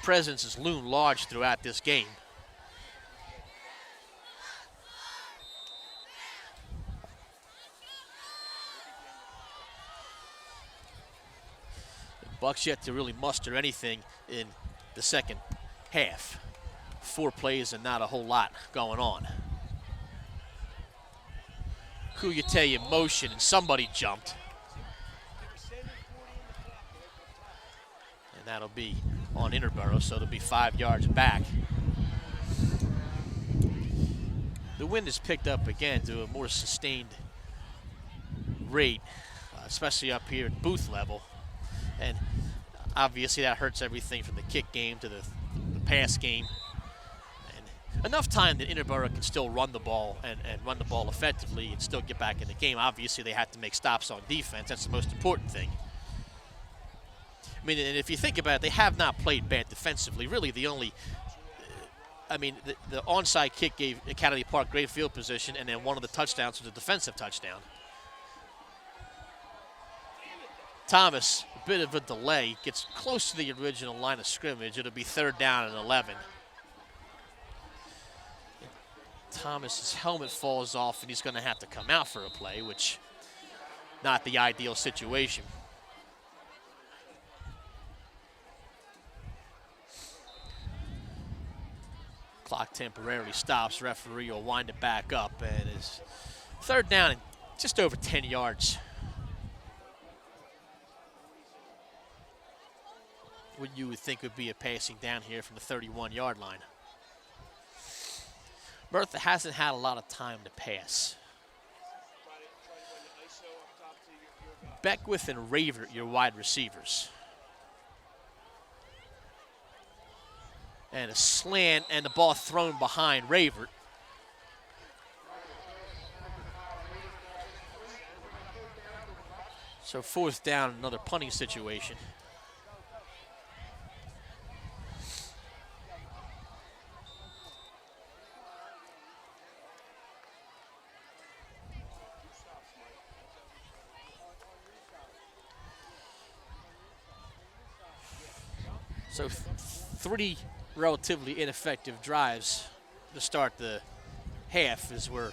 presence has loomed large throughout this game. Bucks yet to really muster anything in the second half. 4 plays and not a whole lot going on. Kuyate in motion, and somebody jumped. And that'll be on Interboro, so it'll be 5 yards back. The wind has picked up again to a more sustained rate, especially up here at booth level. And obviously that hurts everything from the kick game to the pass game. And enough time that Interboro can still run the ball and run the ball effectively and still get back in the game. Obviously they have to make stops on defense. That's the most important thing. I mean, and if you think about it, they have not played bad defensively. Really the only, the onside kick gave Academy Park great field position, and then one of the touchdowns was a defensive touchdown. Thomas, a bit of a delay, gets close to the original line of scrimmage. It'll be 3rd down and 11. Thomas's helmet falls off, and he's going to have to come out for a play, which not the ideal situation. Clock temporarily stops. Referee will wind it back up, and as Third down and just over 10 yards. What you would think would be a passing down here from the 31-yard line. Murtha hasn't had a lot of time to pass. Beckwith and Ravert, your wide receivers. And a slant and the ball thrown behind Ravert. So fourth down, another punting situation. So three relatively ineffective drives to start the half as we're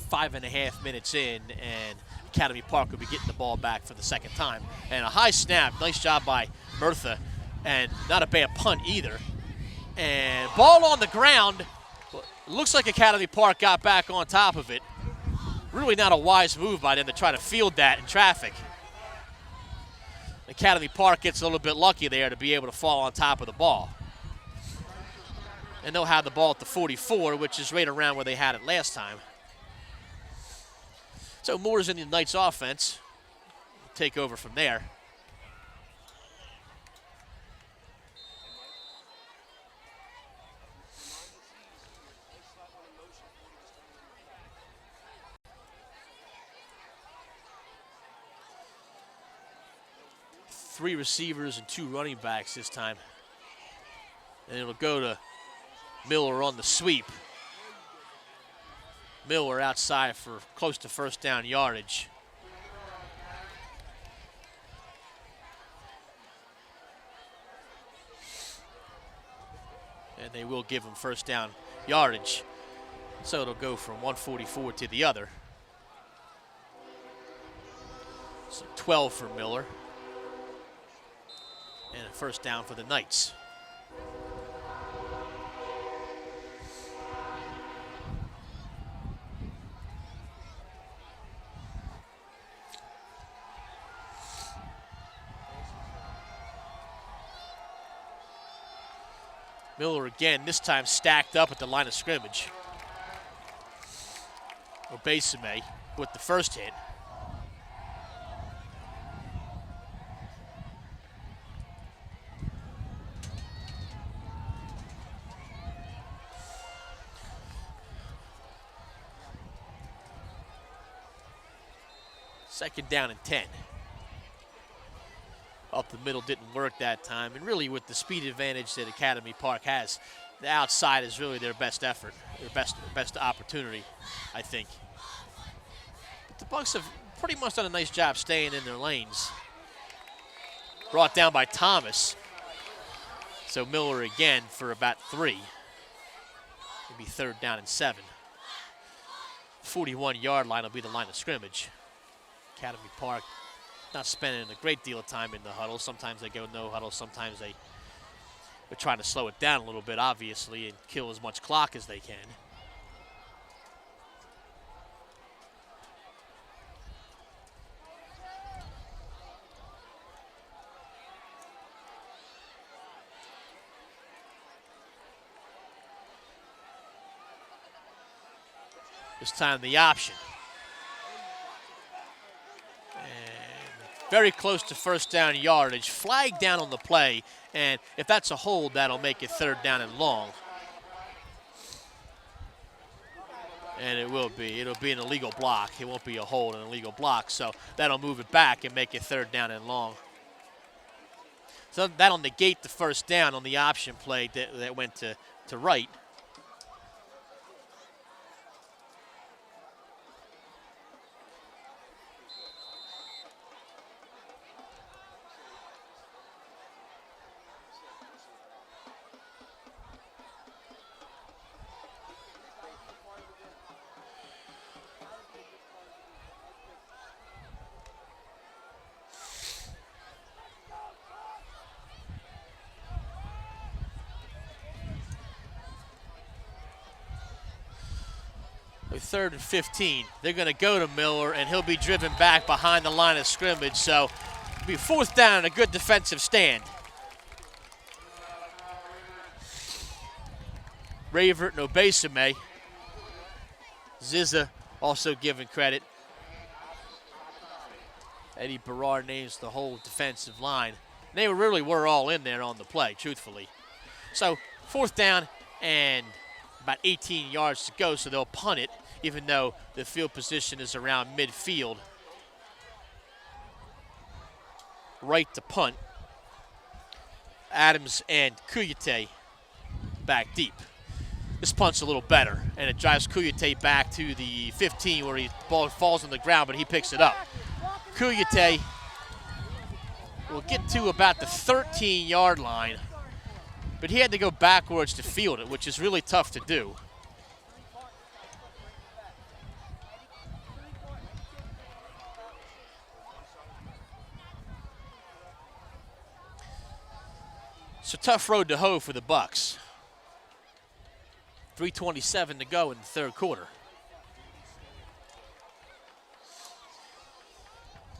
5.5 minutes in, and Academy Park will be getting the ball back for the second time. And a high snap, nice job by Murtha, and not a bad punt either. And ball on the ground. Looks like Academy Park got back on top of it. Really not a wise move by them to try to field that in traffic. Academy Park gets a little bit lucky there to be able to fall on top of the ball. And they'll have the ball at the 44, which is right around where they had it last time. So Moore's in the Knights offense. Take over from there. Three receivers and two running backs this time. And it'll go to Miller on the sweep. Miller outside for close to first down yardage. And they will give him first down yardage. So it'll go from 144 to the other. So 12 for Miller. And a first down for the Knights. Miller again, this time stacked up at the line of scrimmage. Obesame with the first hit. Second down and 10. Up the middle didn't work that time. And really with the speed advantage that Academy Park has, the outside is really their best effort, their best opportunity, I think. But the Bucks have pretty much done a nice job staying in their lanes. Brought down by Thomas. So Miller again for about 3. Maybe third down and 7. 41-yard line will be the line of scrimmage. Academy Park not spending a great deal of time in the huddle. Sometimes they go no huddle. Sometimes they're trying to slow it down a little bit, obviously, and kill as much clock as they can. This time the option. Very close to first down yardage. Flag down on the play, and if that's a hold, that'll make it third down and long. And it will be. It'll be an illegal block. It won't be a hold, an illegal block, so that'll move it back and make it third down and long. So that'll negate the first down on the option play that went to right. with 3rd and 15. They're going to go to Miller, and he'll be driven back behind the line of scrimmage. So it'll be 4th down and a good defensive stand. Ravert and Obesame. Zizza also given credit. Eddie Berard names the whole defensive line. They really were all in there on the play, truthfully. So 4th down and about 18 yards to go, so they'll punt it, even though the field position is around midfield. Right to punt. Adams and Kuyate back deep. This punt's a little better, and it drives Kuyate back to the 15 where ball falls on the ground, but he picks it up. Kuyate will get to about the 13-yard line, but he had to go backwards to field it, which is really tough to do. It's a tough road to hoe for the Bucks. 3:27 to go in the 3rd quarter.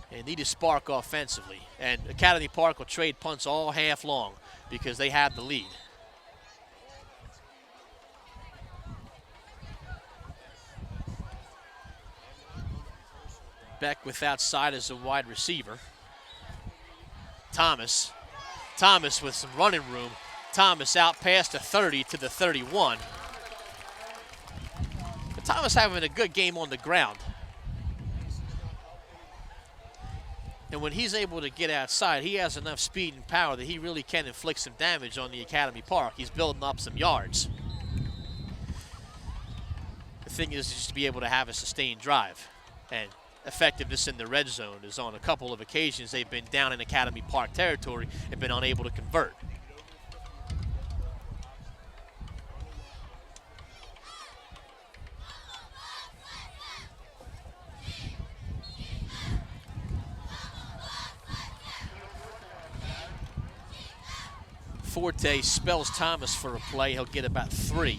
They need a spark offensively. And Academy Park will trade punts all half long because they have the lead. Beck with outside as a wide receiver. Thomas with some running room. Thomas out past the 30 to the 31. But Thomas having a good game on the ground. And when he's able to get outside, he has enough speed and power that he really can inflict some damage on the Academy Park. He's building up some yards. The thing is just to be able to have a sustained drive. And effectiveness in the red zone is on a couple of occasions they've been down in Academy Park territory and been unable to convert. Forte spells Thomas for a play. He'll get about 3.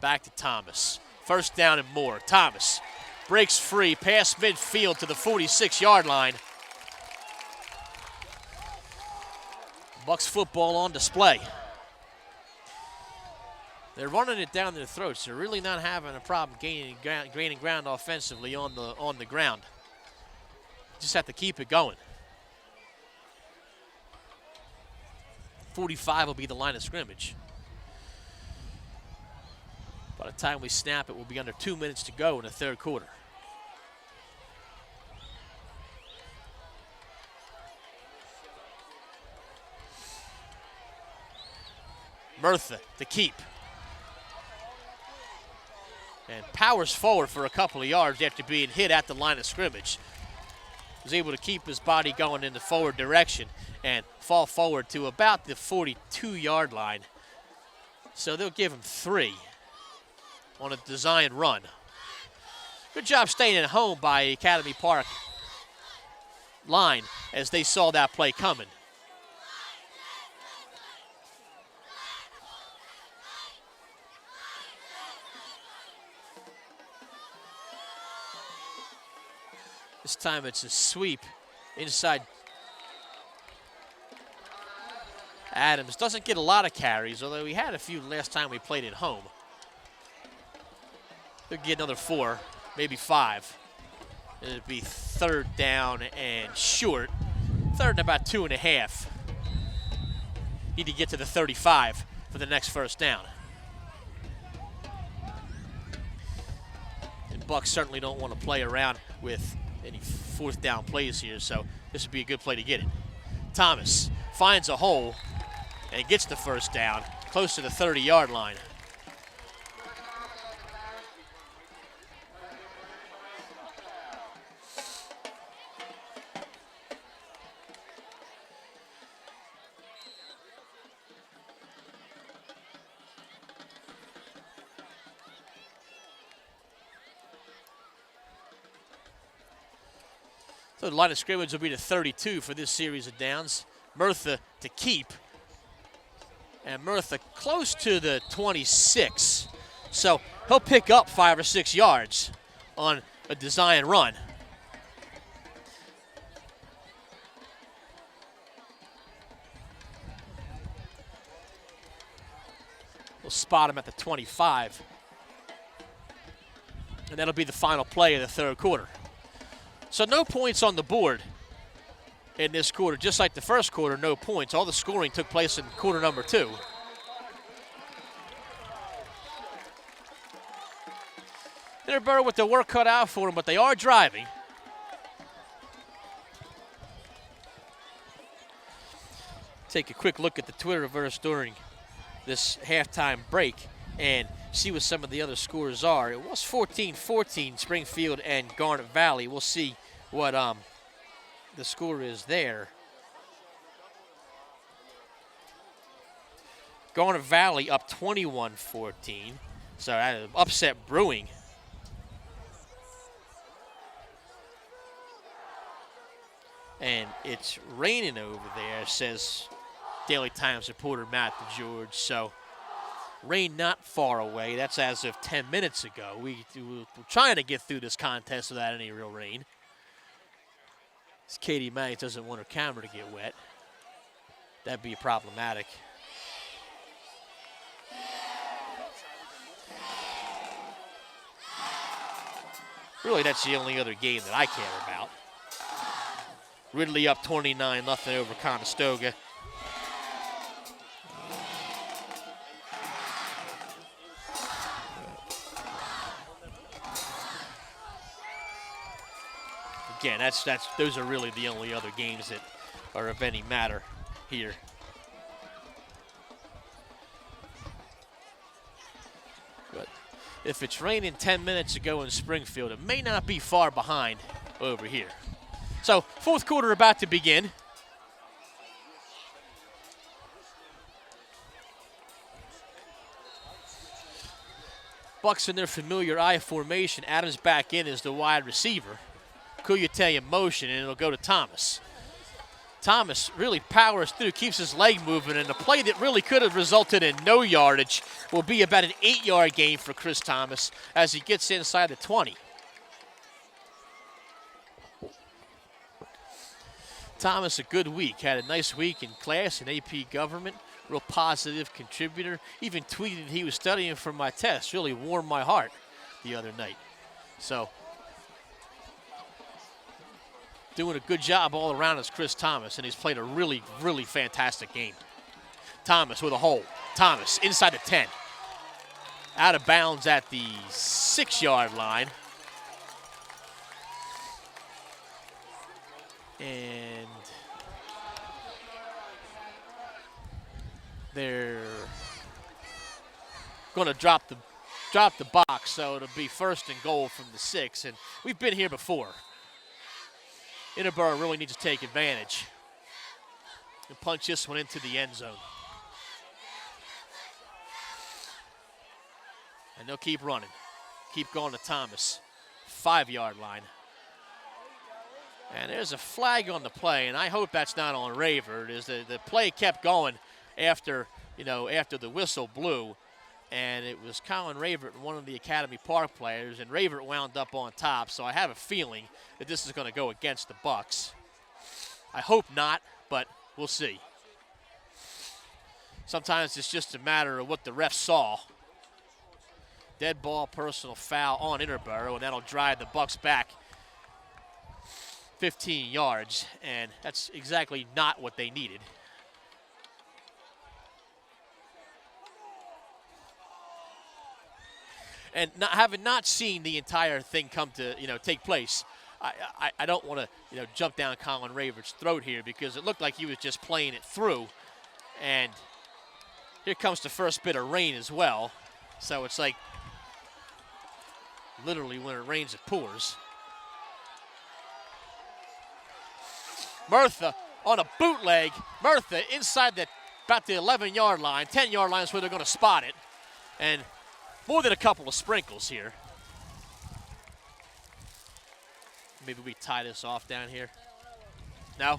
Back to Thomas. 1st down and more. Thomas breaks free past midfield to the 46-yard line. Bucks football on display. They're running it down their throats. They're really not having a problem gaining ground offensively on the ground. Just have to keep it going. 45 will be the line of scrimmage. By the time we snap it, we'll be under 2 minutes to go in the 3rd quarter. Murtha to keep. And powers forward for a couple of yards after being hit at the line of scrimmage. Was able to keep his body going in the forward direction and fall forward to about the 42-yard line. So they'll give him 3 on a designed run. Good job staying at home by Academy Park line as they saw that play coming. This time it's a sweep inside. Adams doesn't get a lot of carries, although he had a few last time we played at home. He'll get another 4, maybe 5. It'd be 3rd down and short. 3rd and about 2.5. Need to get to the 35 for the next 1st down. And Bucks certainly don't want to play around with any 4th down plays here, so this would be a good play to get it. Thomas finds a hole and gets the 1st down, close to the 30-yard line. So the line of scrimmage will be to 32 for this series of downs. Murtha to keep. And Murtha close to the 26. So he'll pick up 5 or 6 yards on a design run. We'll spot him at the 25. And that'll be the final play of the third quarter. So no points on the board in this quarter. Just like the first quarter, no points. All the scoring took place in quarter number 2. Interboro with the work cut out for them, but they are driving. Take a quick look at the Twitterverse during this halftime break and see what some of the other scores are. It was 14-14, Springfield and Garnet Valley. We'll see what the score is there. Garnet Valley up 21-14, so that is upset brewing. And it's raining over there, says Daily Times reporter Matt DeGeorge. So rain not far away. That's as of 10 minutes ago. We're trying to get through this contest without any real rain. As Katie May doesn't want her camera to get wet. That'd be problematic. Really, that's the only other game that I care about. Ridley up 29-0 over Conestoga. Again, those are really the only other games that are of any matter here. But if it's raining 10 minutes ago in Springfield, it may not be far behind over here. So, fourth quarter about to begin. Bucks in their familiar I formation. Adams back in as the wide receiver. Kuyate in motion, and it'll go to Thomas. Thomas really powers through, keeps his leg moving, and a play that really could have resulted in no yardage will be about an 8-yard gain for Chris Thomas as he gets inside the 20. Thomas, a good week, had a nice week in class in AP Government, real positive contributor. Even tweeted he was studying for my test, really warmed my heart the other night. So, doing a good job all around is Chris Thomas, and he's played a really, really fantastic game. Thomas with a hole. Thomas inside the 10. Out of bounds at the 6-yard line. And they're going to drop the box, so it'll be first and goal from the 6. And we've been here before. Interboro really needs to take advantage and punch this one into the end zone. And they'll keep running. Keep going to Thomas. 5-yard line. And there's a flag on the play, and I hope that's not on Raver. The play kept going after the whistle blew, and it was Colin Ravert, one of the Academy Park players, and Ravert wound up on top, so I have a feeling that this is going to go against the Bucks. I hope not, but we'll see. Sometimes it's just a matter of what the ref saw. Dead ball, personal foul on Interboro, and that'll drive the Bucks back 15 yards, and that's exactly not what they needed. And having not seen the entire thing come to take place, I don't want to jump down Colin Ravert's throat here, because it looked like he was just playing it through, and here comes the first bit of rain as well. So it's like literally when it rains, it pours. Murtha on a bootleg. Murtha inside about the 11-yard line. 10-yard line is where they're going to spot it. And more than a couple of sprinkles here. Maybe we tie this off down here. No?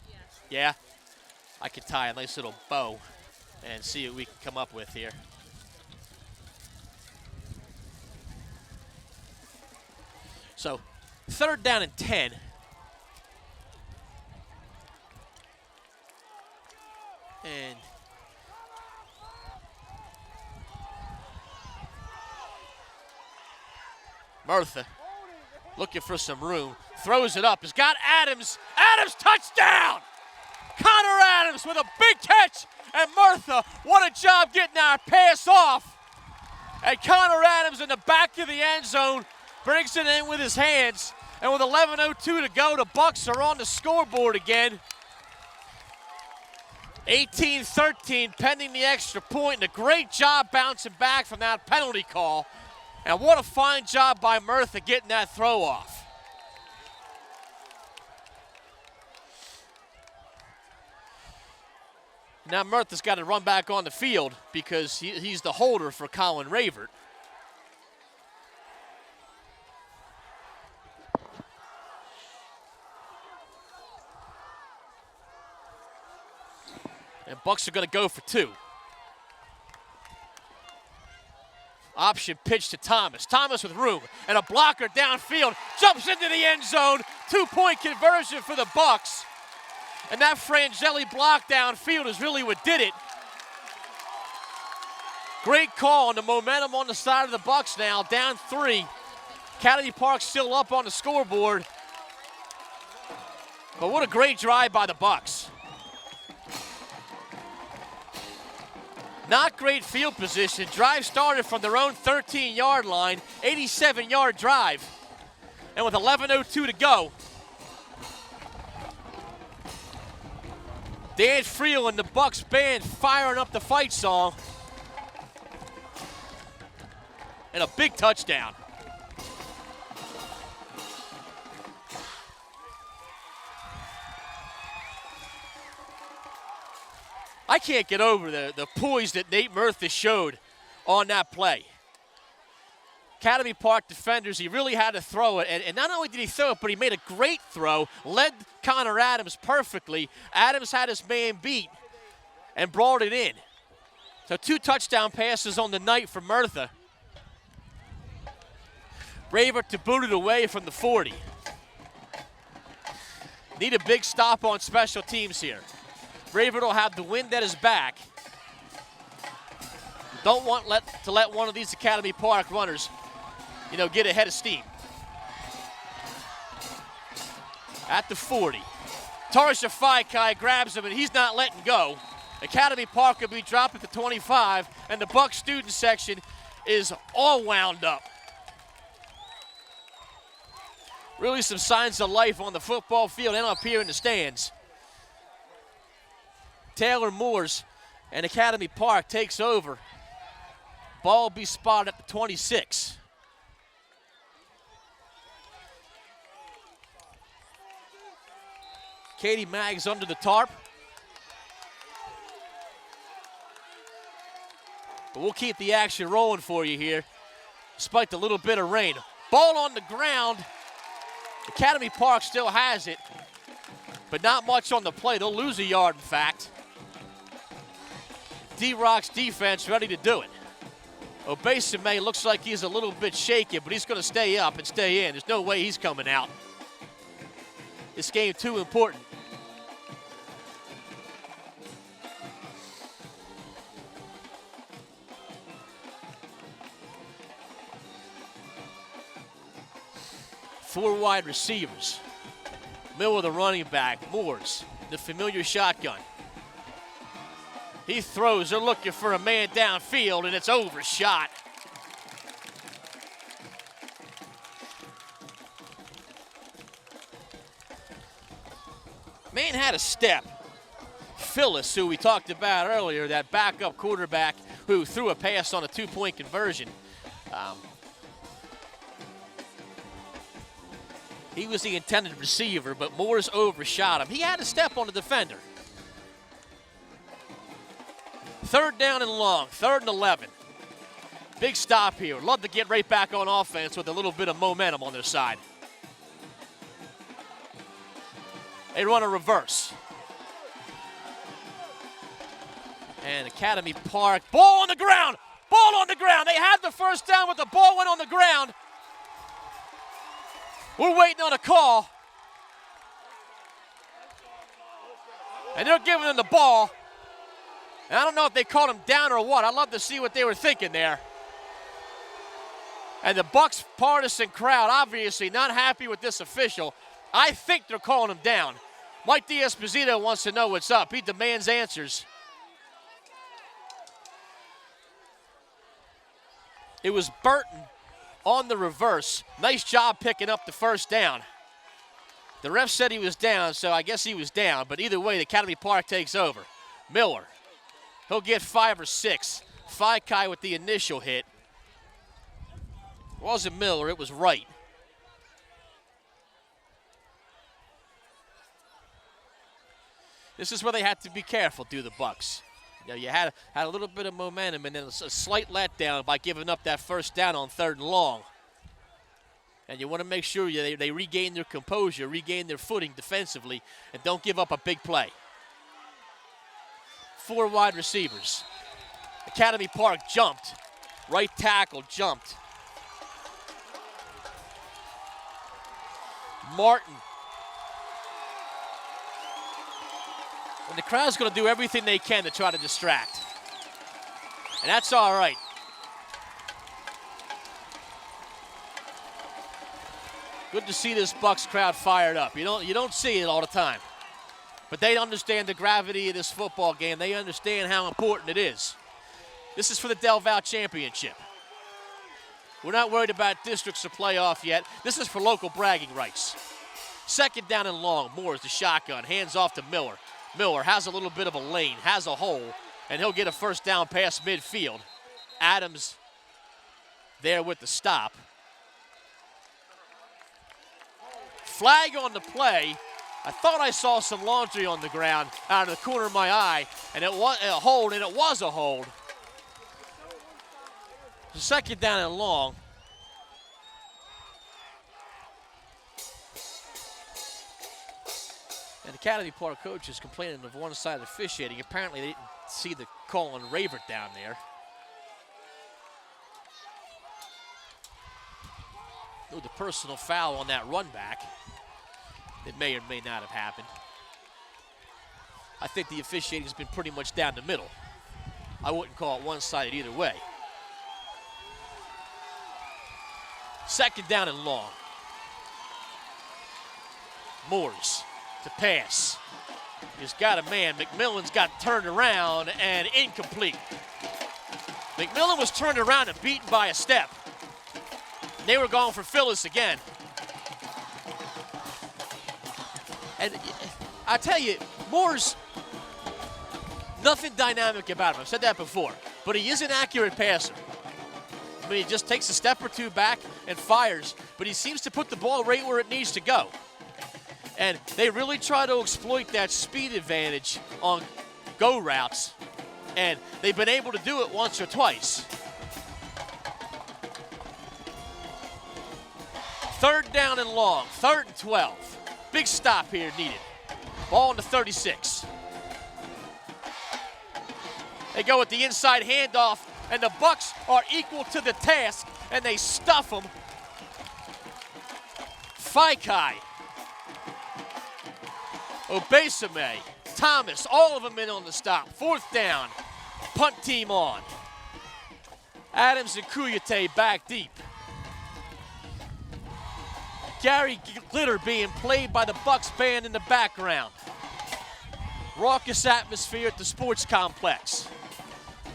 Yeah. Yeah? I could tie a nice little bow and see what we can come up with here. So, 3rd down and 10. And Murtha looking for some room. Throws it up. Has got Adams. Adams, touchdown! Connor Adams with a big catch. And Murtha, what a job getting that pass off. And Connor Adams in the back of the end zone brings it in with his hands. And with 11:02 to go, the Bucks are on the scoreboard again. 18-13 pending the extra point, and a great job bouncing back from that penalty call. And what a fine job by Murtha getting that throw off. Now Murtha's got to run back on the field because he's the holder for Colin Ravert. And Bucks are going to go for 2. Option pitch to Thomas. Thomas with room and a blocker downfield. Jumps into the end zone. 2-point conversion for the Bucks. And that Frangeli block downfield is really what did it. Great call, and the momentum on the side of the Bucks now, down 3. Academy Park still up on the scoreboard. But what a great drive by the Bucks. Not great field position. Drive started from their own 13-yard line, 87-yard drive. And with 11:02 to go, Dan Friel and the Bucks band firing up the fight song. And a big touchdown. I can't get over the poise that Nate Murtha showed on that play. Academy Park defenders, he really had to throw it. And not only did he throw it, but he made a great throw, led Connor Adams perfectly. Adams had his man beat and brought it in. So 2 touchdown passes on the night for Murtha. Ravert to boot it away from the 40. Need a big stop on special teams here. Ravert will have the wind at his back. Don't want to let one of these Academy Park runners, get ahead of steam. At the 40. Tarsha Faikai grabs him, and he's not letting go. Academy Park will be dropped at the 25, and the Buck student section is all wound up. Really some signs of life on the football field and up here in the stands. Taylor Moores and Academy Park takes over. Ball will be spotted at the 26. Katie Maggs under the tarp. But we'll keep the action rolling for you here, despite the little bit of rain. Ball on the ground. Academy Park still has it, but not much on the play. They'll lose a yard, in fact. D-Rock's defense ready to do it. Obesame looks like he's a little bit shaky, but he's going to stay up and stay in. There's no way he's coming out. This game too important. Four wide receivers. Middle of the running back, Moores, the familiar shotgun. He throws, they're looking for a man downfield, and it's overshot. Man had a step. Phyllis, who we talked about earlier, that backup quarterback who threw a pass on a 2-point conversion. He was the intended receiver, but Moores overshot him. He had a step on the defender. 3rd down and long, 3rd and 11. Big stop here. Love to get right back on offense with a little bit of momentum on their side. They run a reverse. And Academy Park, ball on the ground. Ball on the ground. They had the first down, but the ball went on the ground. We're waiting on a call. And they're giving them the ball. And I don't know if they called him down or what. I'd love to see what they were thinking there. And the Bucs partisan crowd obviously not happy with this official. I think they're calling him down. Mike D'Esposito wants to know what's up. He demands answers. It was Burton on the reverse. Nice job picking up the first down. The ref said he was down, so I guess he was down. But either way, the Academy Park takes over. Miller, he'll get 5 or 6. Faikai with the initial hit. It wasn't Miller, it was Wright. This is where they had to be careful, do the Bucs. You know, you had a little bit of momentum and then a slight letdown by giving up that first down on 3rd and long. And you want to make sure they regain their composure, regain their footing defensively, and don't give up a big play. 4 wide receivers. Academy Park jumped. Right tackle jumped. Martin. And the crowd's going to do everything they can to try to distract. And that's all right. Good to see this Bucs crowd fired up. You don't see it all the time. But they understand the gravity of this football game. They understand how important it is. This is for the Del Val Championship. We're not worried about districts or playoff yet. This is for local bragging rights. 2nd down and long. Moore's the shotgun. Hands off to Miller. Miller has a little bit of a lane, has a hole, and he'll get a first down past midfield. Adams there with the stop. Flag on the play. I thought I saw some laundry on the ground out of the corner of my eye, and it was a hold, and it was a hold. 2nd down and long. And Academy Park coach is complaining of one-sided officiating. Apparently they didn't see the call on Ravert down there. Oh, the personal foul on that run back. It may or may not have happened. I think the officiating has been pretty much down the middle. I wouldn't call it one-sided either way. 2nd down and long. Moores to pass. He's got a man. McMillan's got turned around and incomplete. McMillan was turned around and beaten by a step. They were going for Phyllis again. And I tell you, Moore's nothing dynamic about him. I've said that before. But he is an accurate passer. I mean, he just takes a step or two back and fires. But he seems to put the ball right where it needs to go. And they really try to exploit that speed advantage on go routes. And they've been able to do it once or twice. 3rd down and long, 3rd and 12. Big stop here needed. Ball on the 36. They go with the inside handoff, and the Bucs are equal to the task, and they stuff them. Faikai, Obesame, Thomas, all of them in on the stop. 4th down, punt team on. Adams and Kuyate back deep. Gary Glitter being played by the Bucs band in the background. Raucous atmosphere at the sports complex.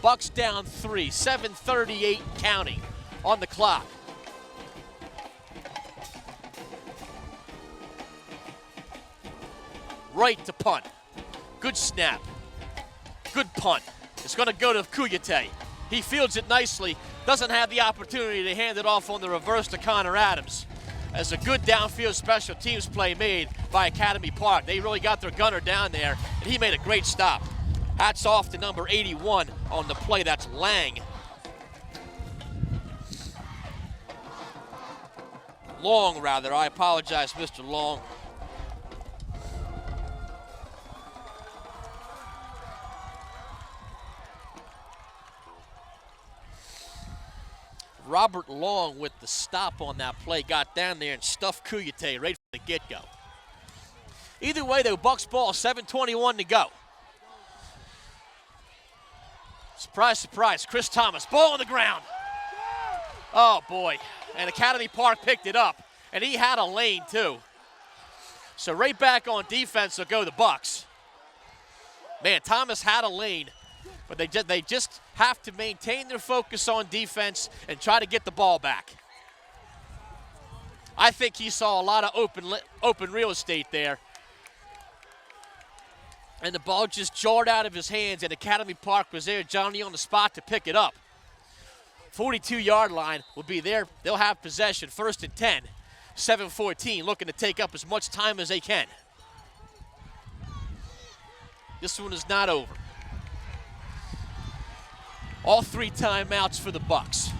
Bucs down 3, 7:38 counting on the clock. Right to punt. Good snap. Good punt. It's going to go to Kuyate. He fields it nicely. Doesn't have the opportunity to hand it off on the reverse to Connor Adams. As a good downfield special teams play made by Academy Park. They really got their gunner down there, and he made a great stop. Hats off to number 81 on the play. That's Lang. Long, rather. I apologize, Mr. Long. Robert Long with the stop on that play got down there and stuffed Kuyate right from the get-go. Either way, though, Bucks ball, 7:21 to go. Surprise, surprise, Chris Thomas, ball on the ground. Oh, boy, and Academy Park picked it up, and he had a lane, too. So right back on defense will go the Bucks. Man, Thomas had a lane, but they just have to maintain their focus on defense and try to get the ball back. I think he saw a lot of open real estate there. And the ball just jarred out of his hands, and Academy Park was there, Johnny on the spot to pick it up. 42-yard line will be there. They'll have possession, 1st and 10. 7:14, looking to take up as much time as they can. This one is not over. All 3 timeouts for the Bucks.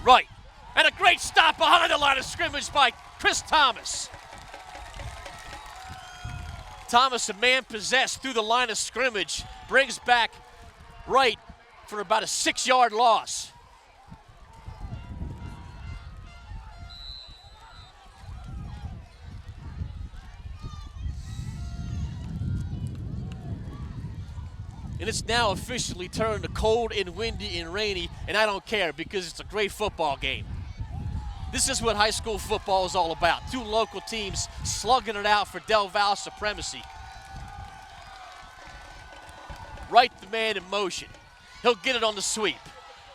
Right, and a great stop behind the line of scrimmage by Chris Thomas. Thomas, a man possessed through the line of scrimmage, brings back Wright for about a 6-yard loss. And it's now officially turned to cold and windy and rainy, and I don't care because it's a great football game. This is what high school football is all about. 2 local teams slugging it out for Del Valle supremacy. Wright, the man in motion. He'll get it on the sweep.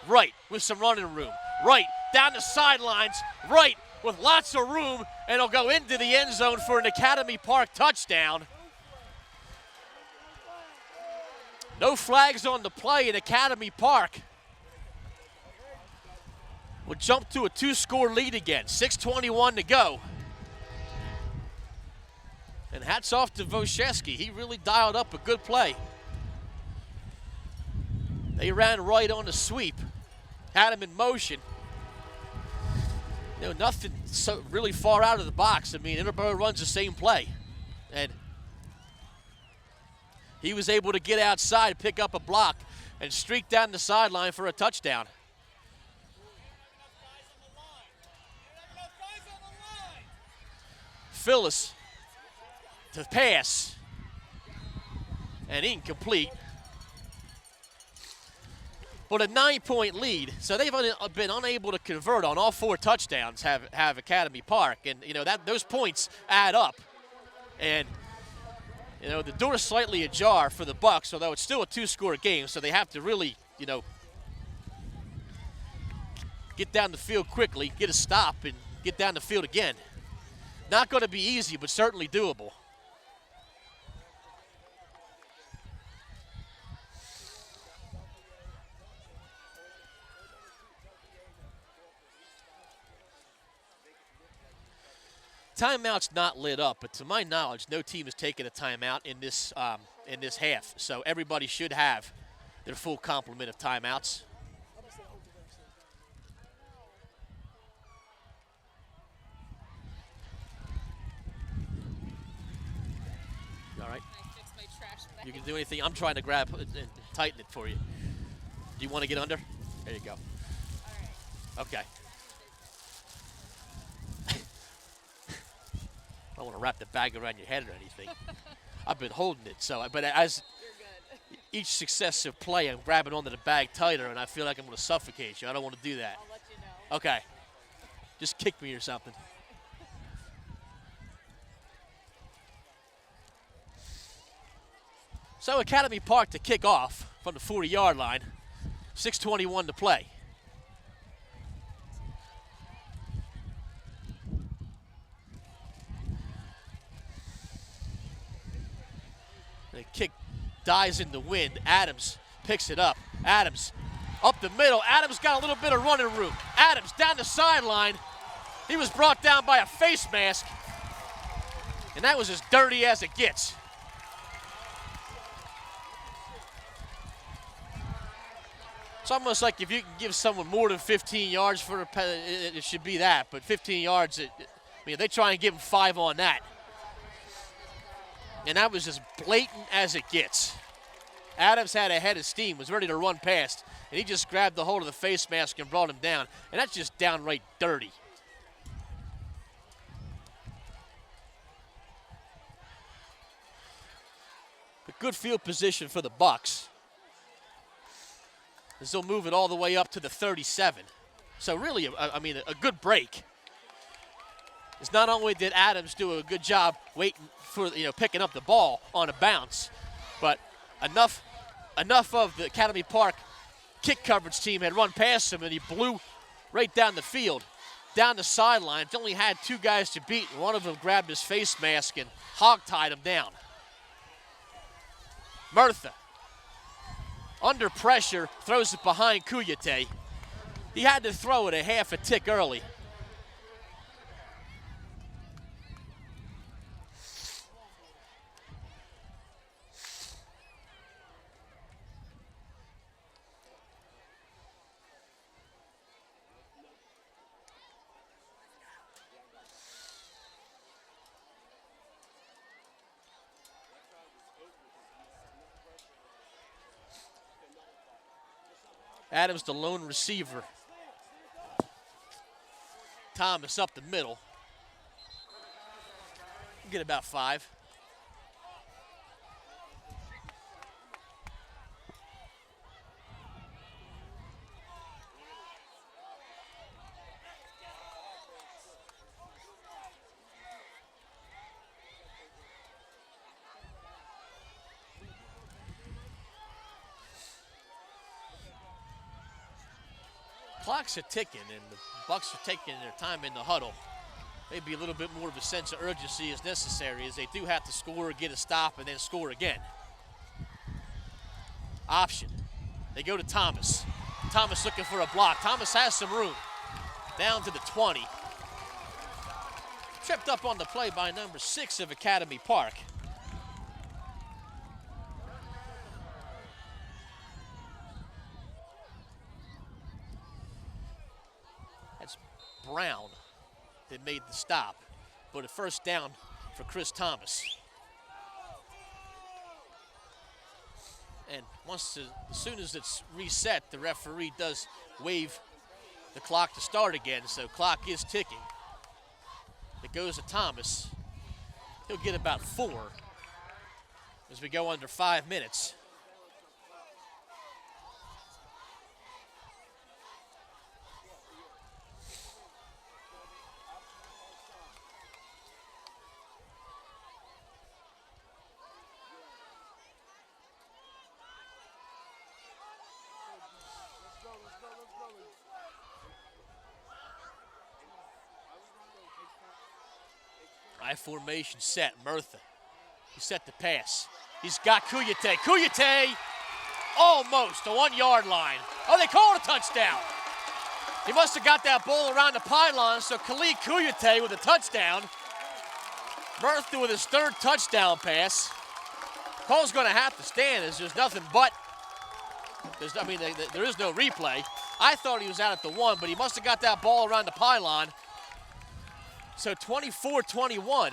Wright with some running room. Wright down the sidelines. Wright with lots of room, and he'll go into the end zone for an Academy Park touchdown. No flags on the play in Academy Park. We'll jump to a 2-score lead again. 6:21 to go. And hats off to Wojcicki. He really dialed up a good play. They ran right on the sweep. Had him in motion. You know, nothing so really far out of the box. I mean, Interboro runs the same play. And he was able to get outside, pick up a block, and streak down the sideline for a touchdown. Phyllis to pass, and incomplete. But a 9-point lead, so they've been unable to convert on all 4 touchdowns. Have Academy Park, and you know that those points add up, and you know the door is slightly ajar for the Bucks, although it's still a 2-score game, so they have to really get down the field quickly, get a stop, and get down the field again. Not going to be easy, but certainly doable. Timeout's not lit up, but to my knowledge, no team has taken a timeout in this half. So everybody should have their full complement of timeouts. All right. You can do anything. I'm trying to grab and tighten it for you. Do you want to get under? There you go. All right. Okay. I don't want to wrap the bag around your head or anything. I've been holding it, but as each successive play, I'm grabbing onto the bag tighter, and I feel like I'm going to suffocate you. I don't want to do that. I'll let you know. Okay. Just kick me or something. So Academy Park to kick off from the 40-yard line. 6:21 to play. The kick dies in the wind. Adams picks it up. Adams up the middle. Adams got a little bit of running room. Adams down the sideline. He was brought down by a face mask, and that was as dirty as it gets. It's almost like if you can give someone more than 15 yards for it should be that, but 15 yards, they try and give him 5 on that. And that was as blatant as it gets. Adams had a head of steam, was ready to run past, and he just grabbed the hold of the face mask and brought him down. And that's just downright dirty. A good field position for the Bucks, as they'll move it all the way up to the 37. So really, a good break. It's not only did Adams do a good job waiting for, picking up the ball on a bounce, but enough of the Academy Park kick coverage team had run past him, and he blew right down the field, down the sideline. He only had 2 guys to beat, and one of them grabbed his face mask and hog-tied him down. Murtha, under pressure, throws it behind Kuyate. He had to throw it a half a tick early. Adams, the lone receiver. Thomas up the middle. Get about 5. Clocks are ticking, and the Bucks are taking their time in the huddle. Maybe a little bit more of a sense of urgency is necessary, as they do have to score, get a stop, and then score again. Option. They go to Thomas. Thomas looking for a block. Thomas has some room. Down to the 20. Tripped up on the play by number 6 of Academy Park. Brown that made the stop, but a first down for Chris Thomas. And as soon as it's reset, the referee does wave the clock to start again, so clock is ticking. It goes to Thomas. He'll get about 4 as we go under 5 minutes. I formation set. Murtha. He set the pass. He's got Kuyate. Kuyate almost the 1-yard line. Oh, they called a touchdown. He must have got that ball around the pylon, so Khalid Kuyate with a touchdown. Murtha with his 3rd touchdown pass. Call's going to have to stand as there's nothing but. There is no replay. I thought he was out at the 1, but he must have got that ball around the pylon. So 24-21.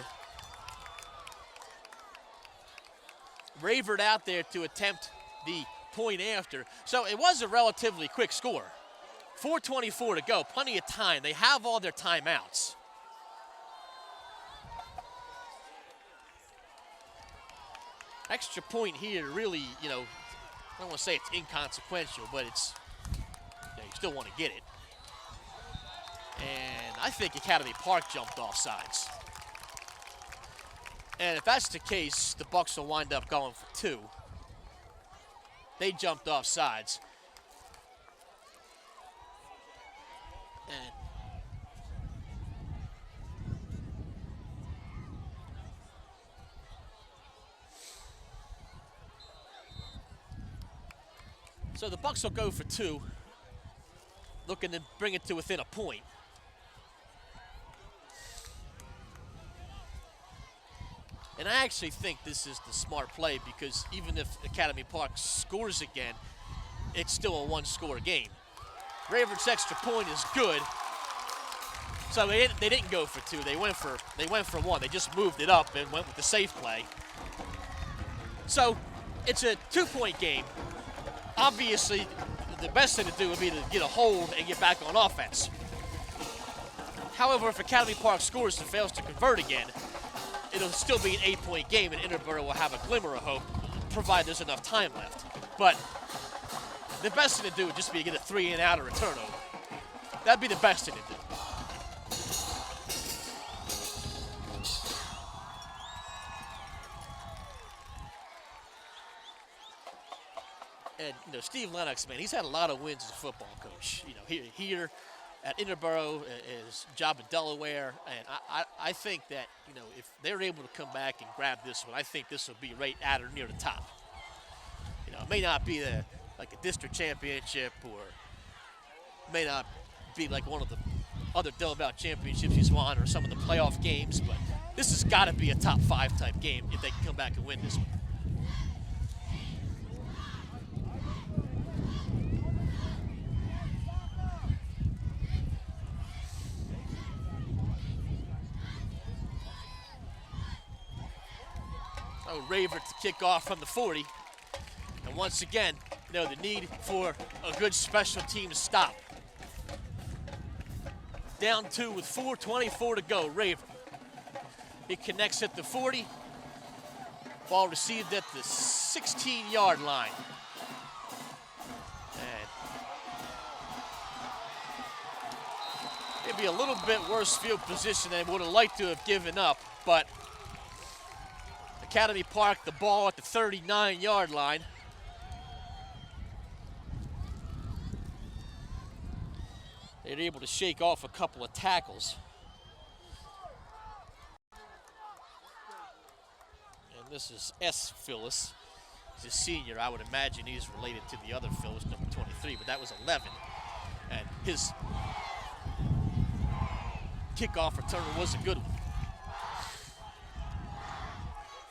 Ravert out there to attempt the point after. So it was a relatively quick score. 4:24 to go, plenty of time. They have all their timeouts. Extra point here really, I don't want to say it's inconsequential, but it's, you still want to get it. And I think Academy Park jumped off sides. And if that's the case, the Bucks will wind up going for 2. They jumped off sides. And so the Bucks will go for 2, looking to bring it to within a point. And I actually think this is the smart play, because even if Academy Park scores again, it's still a 1-score game. Ravert's extra point is good. So they didn't go for 2. They went for 1. They just moved it up and went with the safe play. So it's a 2-point game. Obviously, the best thing to do would be to get a hold and get back on offense. However, if Academy Park scores and fails to convert again, it'll still be an 8-point game, and Interboro will have a glimmer of hope, provided there's enough time left. But the best thing to do would just be to get a 3-and-out or a turnover. That'd be the best thing to do. And, Steve Lennox, man, he's had a lot of wins as a football coach. Here at Interboro, his job in Delaware. And I think that, if they're able to come back and grab this one, I think this will be right at or near the top. It may not be like a district championship, or may not be like one of the other Delaware championships he's won, or some of the playoff games, but this has got to be a top 5 type game if they can come back and win this one. Raver to kick off from the 40. And once again, the need for a good special team stop. Down 2 with 4:24 to go, Raver. He connects at the 40. Ball received at the 16-yard line. And maybe a little bit worse field position than they would have liked to have given up, but Academy Park, the ball at the 39-yard line. They're able to shake off a couple of tackles. And this is S. Phyllis. He's a senior. I would imagine he's related to the other Phyllis, number 23, but that was 11. And his kickoff return was a good one.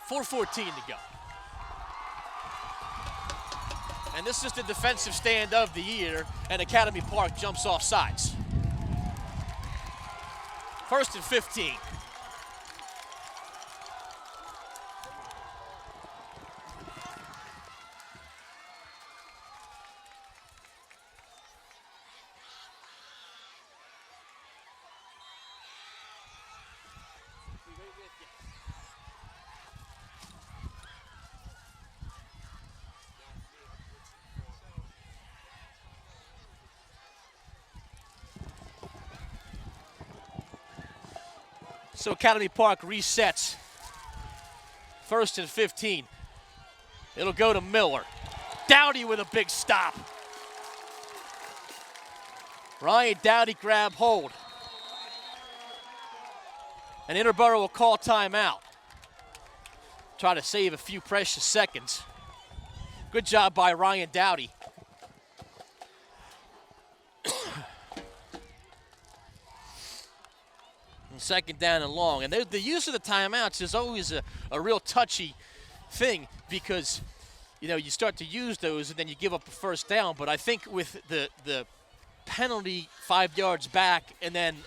4:14 to go. And this is the defensive stand of the year, and Academy Park jumps off sides. 1st and 15. So Academy Park resets. 1st and 15. It'll go to Miller. Dowdy with a big stop. Ryan Dowdy grab hold. And Interboro will call timeout. Try to save a few precious seconds. Good job by Ryan Dowdy. And 2nd down and long. And the use of the timeouts is always a real touchy thing, because you start to use those and then you give up a 1st down. But I think with the penalty 5 yards back and then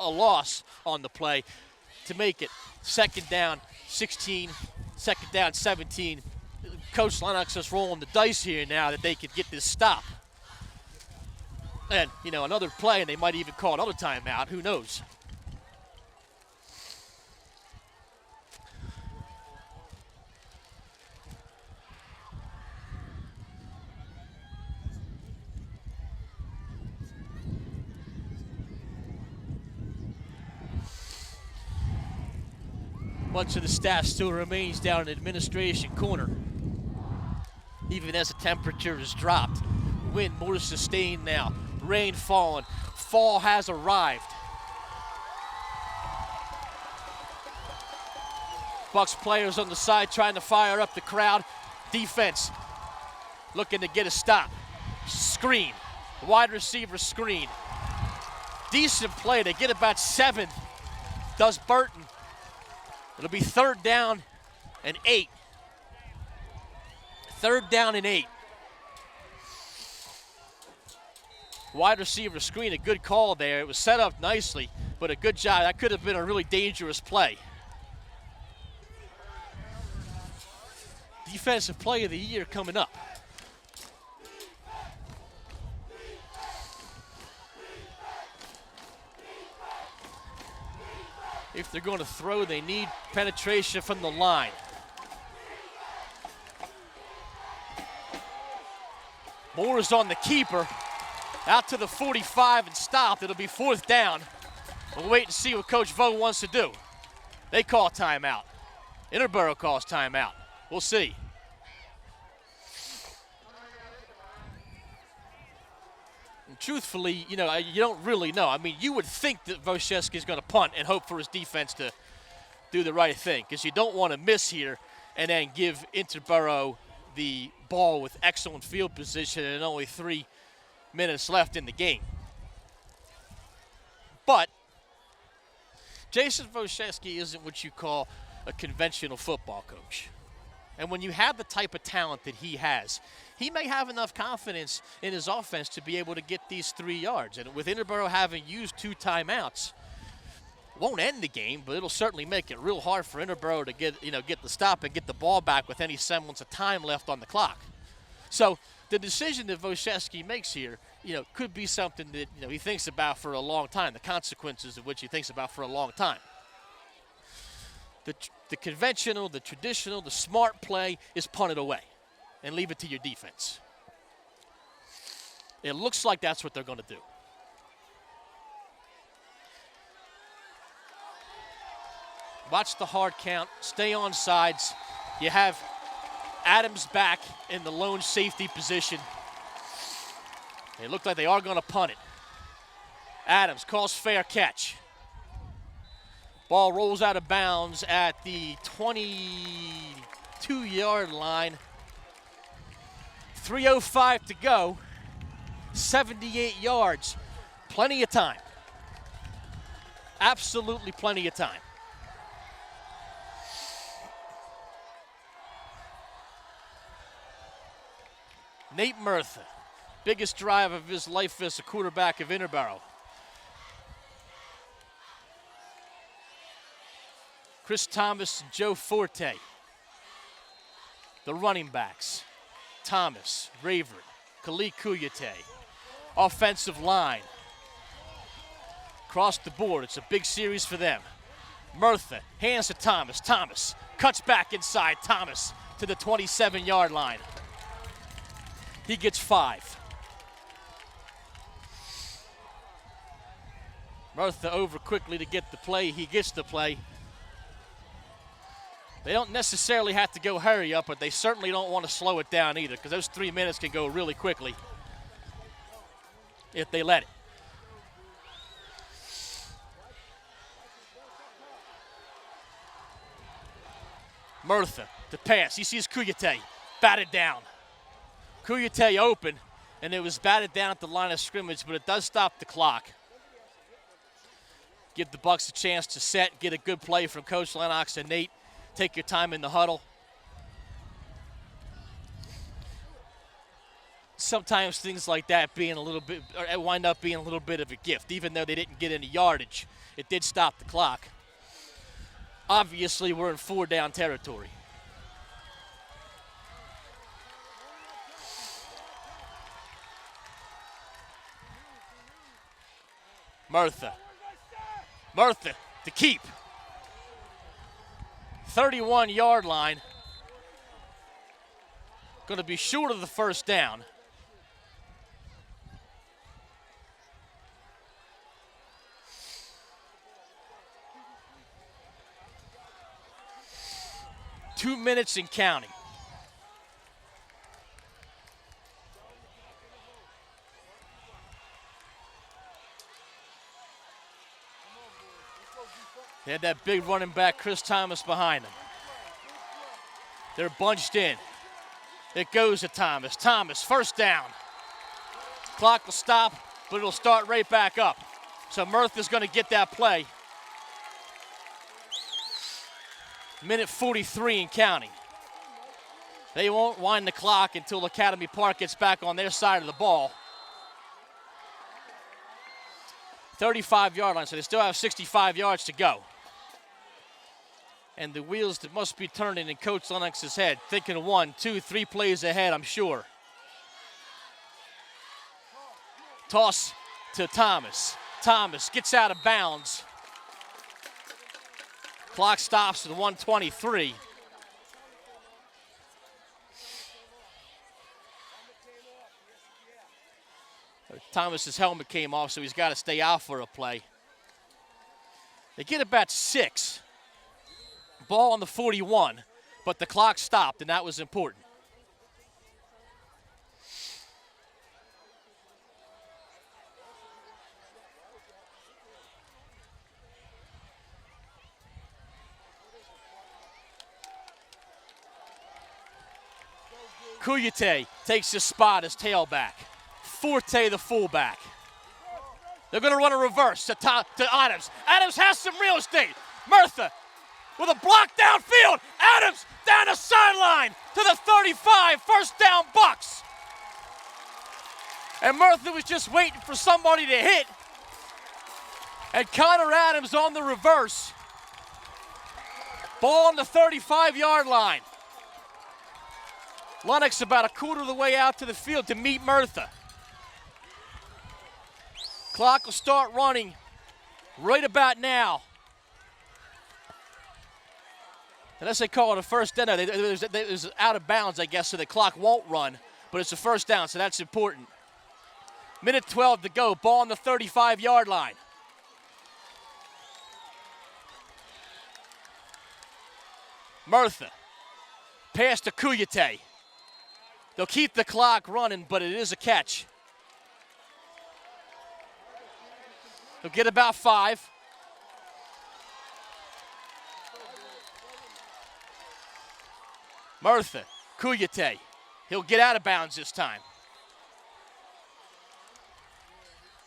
a loss on the play to make it 2nd down 16, 2nd down 17, Coach Lennox is rolling the dice here now that they could get this stop. And another play and they might even call another timeout, who knows. Much of the staff still remains down in the administration corner, even as the temperature has dropped. Wind more sustained now. Rain falling. Fall has arrived. Bucks players on the side trying to fire up the crowd. Defense looking to get a stop. Screen. Wide receiver screen. Decent play. They get about 7. Does Burton. It'll be 3rd down and 8. 3rd down and 8. Wide receiver screen, a good call there. It was set up nicely, but a good job. That could have been a really dangerous play. Defensive Player of the Year coming up. If they're going to throw, they need penetration from the line. Moore is on the keeper. Out to the 45 and stopped. It'll be 4th down. We'll wait and see what Coach Vo wants to do. They call timeout. Interboro calls timeout. We'll see. And truthfully, you don't really know. I mean, you would think that Wojciechowski is going to punt and hope for his defense to do the right thing, because you don't want to miss here and then give Interboro the ball with excellent field position and only 3 minutes left in the game. But Jason Wojciechowski isn't what you call a conventional football coach. And when you have the type of talent that he has, he may have enough confidence in his offense to be able to get these 3 yards. And with Interboro having used 2 timeouts, won't end the game, but it'll certainly make it real hard for Interboro to get the stop and get the ball back with any semblance of time left on the clock. So the decision that Wojciechowski makes here, could be something that he thinks about for a long time, the consequences of which he thinks about for a long time. The conventional, the traditional, the smart play is punt it away and leave it to your defense. It looks like that's what they're going to do. Watch the hard count, stay on sides. You have Adams back in the lone safety position. It looked like they are going to punt it. Adams calls fair catch. Ball rolls out of bounds at the 22-yard line. 3:05 to go. 78 yards. Plenty of time. Absolutely plenty of time. Nate Murtha, biggest drive of his life as a quarterback of Interboro. Chris Thomas and Joe Forte, the running backs. Thomas, Rayford, Khalid Kuyate. Offensive line. Across the board, it's a big series for them. Murtha, hands to Thomas. Thomas cuts back inside. Thomas to the 27-yard line. He gets 5. Murtha over quickly to get the play. He gets the play. They don't necessarily have to go hurry up, but they certainly don't want to slow it down either, because those 3 minutes can go really quickly if they let it. Murtha, the pass. He sees Kuyate, batted down. Kuyate open, and it was batted down at the line of scrimmage, but it does stop the clock. Give the Bucks a chance to set, get a good play from Coach Lennox and Nate. Take your time in the huddle. Sometimes things like that wind up being a little bit of a gift, even though they didn't get any yardage. It did stop the clock. Obviously, we're in 4-down territory. Murtha to keep. 31-yard line. Going to be short of the first down. Two minutes and counting. They had that big running back, Chris Thomas, behind them. They're bunched in. It goes to Thomas. Thomas, first down. Clock will stop, but it'll start right back up. So Murtha's going to get that play. Minute 43 and counting. They won't wind the clock until Academy Park gets back on their side of the ball. 35-yard line, so they still have 65 yards to go. And the wheels that must be turning in Coach Lennox's head, thinking 1, 2, 3 plays ahead, I'm sure. Toss to Thomas. Thomas gets out of bounds. Clock stops at 1:23. Thomas's helmet came off, so he's got to stay out for a play. They get about 6. Ball on the 41, but the clock stopped, and that was important. Kuyate takes his spot as tailback. Forte, the fullback. They're going to run a reverse to Adams. Adams has some real estate. Murtha with a block downfield. Adams down the sideline to the 35. First down, Bucks. And Murtha was just waiting for somebody to hit. And Connor Adams on the reverse. Ball on the 35-yard line. Lennox about a quarter of the way out to the field to meet Murtha. Clock will start running right about now. Unless they call it a first down. It was out of bounds, I guess, so the clock won't run. But it's a first down, so that's important. Minute 12 to go. Ball on the 35-yard line. Murtha. Pass to Kuyate. They'll keep the clock running, but it is a catch. They'll get about 5. Murtha, Kuyate. He'll get out of bounds this time.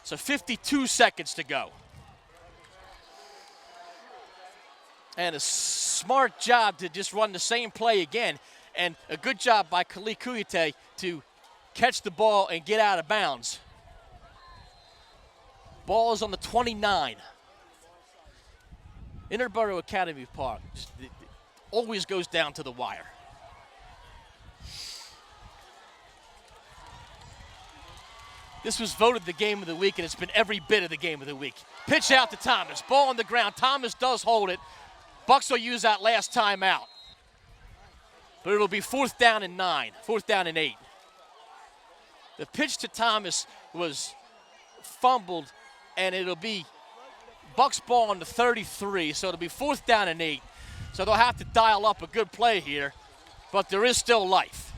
So 52 seconds to go. And a smart job to just run the same play again. And a good job by Khalid Kuyate to catch the ball and get out of bounds. Ball is on the 29. Interboro Academy Park always goes down to the wire. This was voted the game of the week, and it's been every bit of the game of the week. Pitch out to Thomas. Ball on the ground. Thomas does hold it. Bucks will use that last timeout. But it'll be 4th down and 9, 4th down and 8. The pitch to Thomas was fumbled, and it'll be Bucks ball on the 33, so it'll be 4th down and 8. So they'll have to dial up a good play here, but there is still life.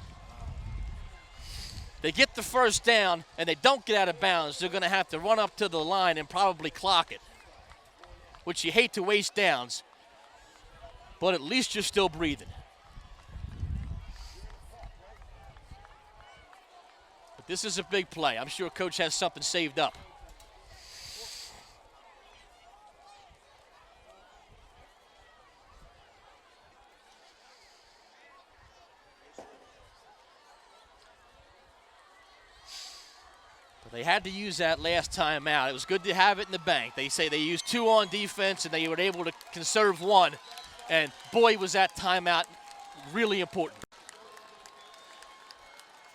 They get the first down, and they don't get out of bounds. They're going to have to run up to the line and probably clock it, which you hate to waste downs, but at least you're still breathing. But this is a big play. I'm sure Coach has something saved up. They had to use that last time out. It was good to have it in the bank. They say they used 2 on defense, and they were able to conserve 1. And boy, was that timeout really important.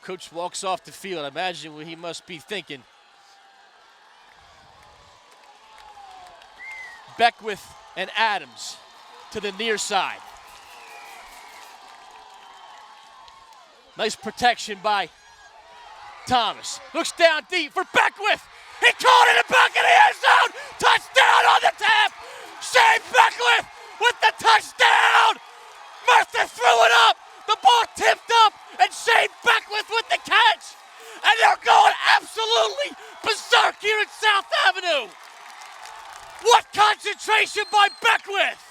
Coach walks off the field. Imagine what he must be thinking. Beckwith and Adams to the near side. Nice protection by Thomas. Looks down deep for Beckwith. He caught it in the back of the end zone. Touchdown on the tap. Shane Beckwith with the touchdown. Murtha threw it up. The ball tipped up, and Shane Beckwith with the catch. And they're going absolutely berserk here at South Avenue. What concentration by Beckwith.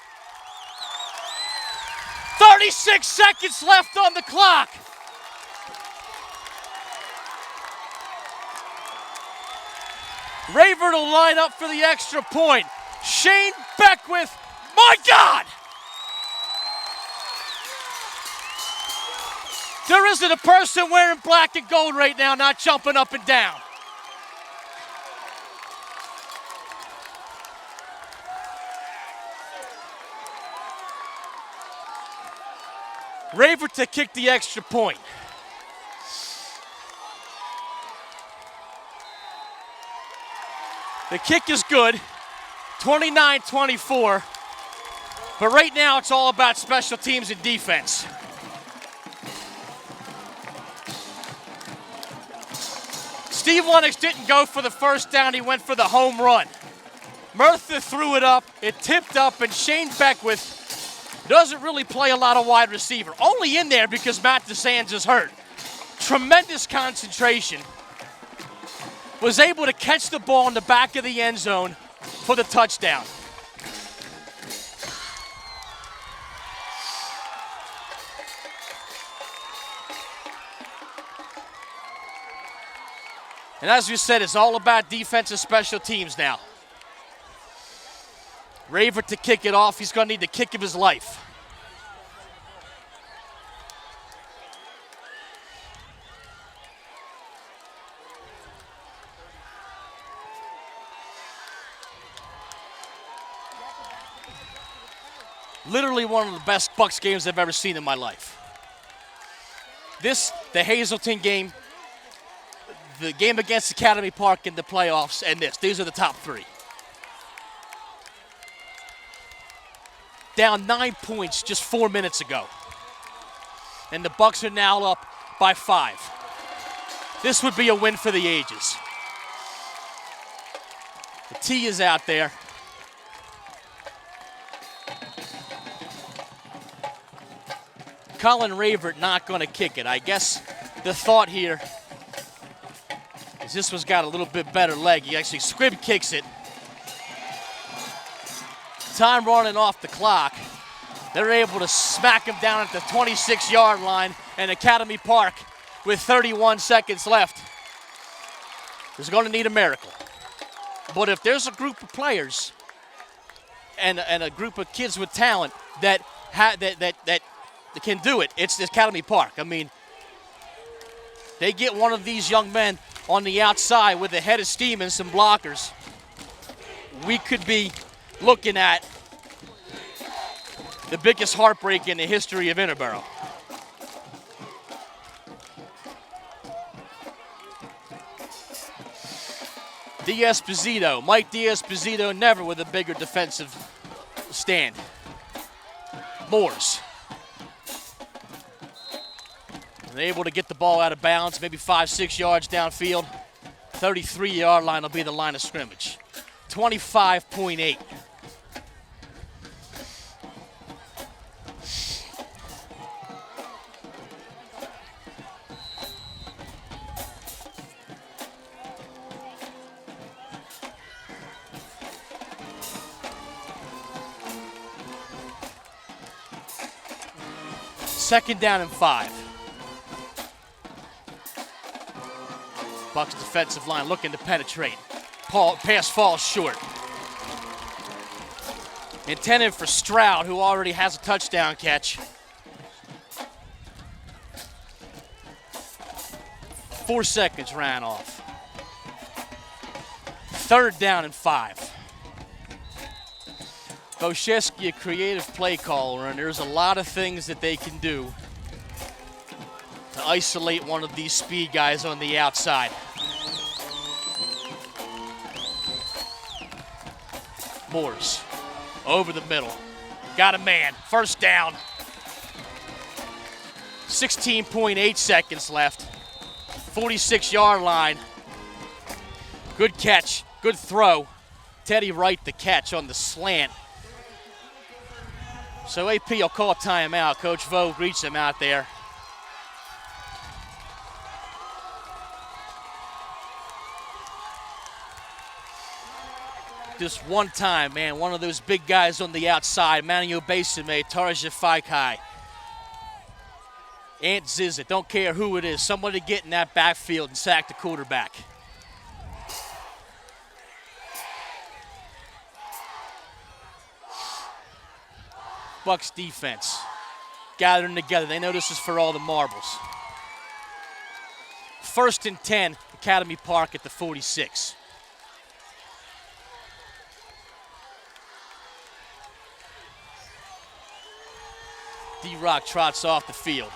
36 seconds left on the clock. Rayford will line up for the extra point. Shane Beckwith, my God! There isn't a person wearing black and gold right now not jumping up and down. Raver to kick the extra point. The kick is good, 29-24. But right now it's all about special teams and defense. Steve Lennox didn't go for the first down, he went for the home run. Murtha threw it up, it tipped up, and Shane Beckwith doesn't really play a lot of wide receiver. Only in there because Matt DeSands is hurt. Tremendous concentration. Was able to catch the ball in the back of the end zone for the touchdown. And as we said, it's all about defensive special teams now. Raver to kick it off. He's going to need the kick of his life. Literally one of the best Bucs games I've ever seen in my life. This, the Hazleton game, the game against Academy Park in the playoffs, and this. These are the top three. Down 9 points just 4 minutes ago. And the Bucs are now up by 5. This would be a win for the ages. The tee is out there. Colin Ravert not going to kick it. I guess the thought here is this one's got a little bit better leg. He actually squib kicks it. Time running off the clock. They're able to smack him down at the 26-yard line, and Academy Park with 31 seconds left is going to need a miracle. But if there's a group of players and a group of kids with talent that can do it, it's Academy Park. I mean, they get one of these young men on the outside with a head of steam and some blockers. We could be looking at the biggest heartbreak in the history of Interboro. D'Esposito, Mike D'Esposito, never with a bigger defensive stand. Moores. And able to get the ball out of bounds, maybe 5-6 yards downfield. 33-yard line will be the line of scrimmage. 25.8. Second down and 5. Bucs defensive line looking to penetrate. Pass falls short. Intended for Stroud, who already has a touchdown catch. 4 seconds ran off. Third down and 5. Boszewski, a creative play caller, and there's a lot of things that they can do to isolate one of these speed guys on the outside. Moores over the middle. Got a man. First down. 16.8 seconds left. 46-yard line. Good catch. Good throw. Teddy Wright the catch on the slant. So AP will call timeout. Coach Vogt reached him out there. Just one time, man, one of those big guys on the outside, Manuel Besame, Tarja Faikai, Ant Zizit, don't care who it is, somebody get in that backfield and sack the quarterback. Bucs defense gathering together. They know this is for all the marbles. First and 10, Academy Park at the 46. D-Rock trots off the field.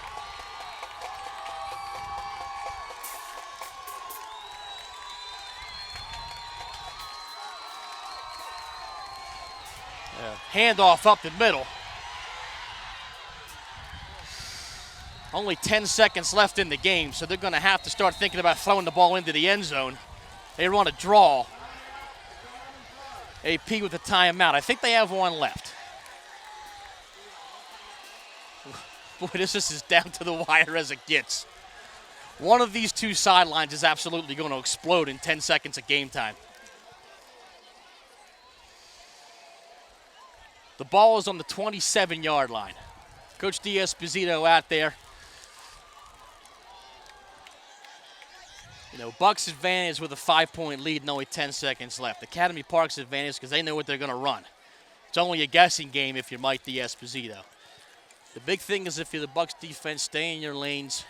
Handoff up the middle. Only 10 seconds left in the game, so they're going to have to start thinking about throwing the ball into the end zone. They run a draw. AP with a timeout. I think they have one left. Boy, this is as down to the wire as it gets. One of these two sidelines is absolutely going to explode in 10 seconds of game time. The ball is on the 27-yard line. Coach D'Esposito out there. You know, Bucks' advantage with a 5-point lead and only 10 seconds left. Academy Park's advantage because they know what they're going to run. It's only a guessing game if you're Mike D'Esposito. The big thing is if you're the Bucks defense, stay in your lanes.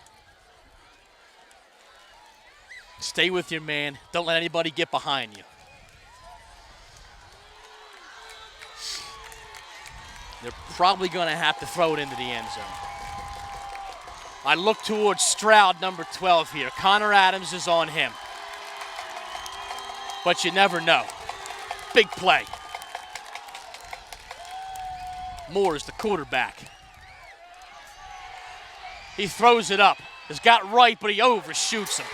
Stay with your man. Don't let anybody get behind you. They're probably going to have to throw it into the end zone. I look towards Stroud, number 12 here. Connor Adams is on him. But you never know. Big play. Moore is the quarterback. He throws it up. Has got right, but he overshoots him.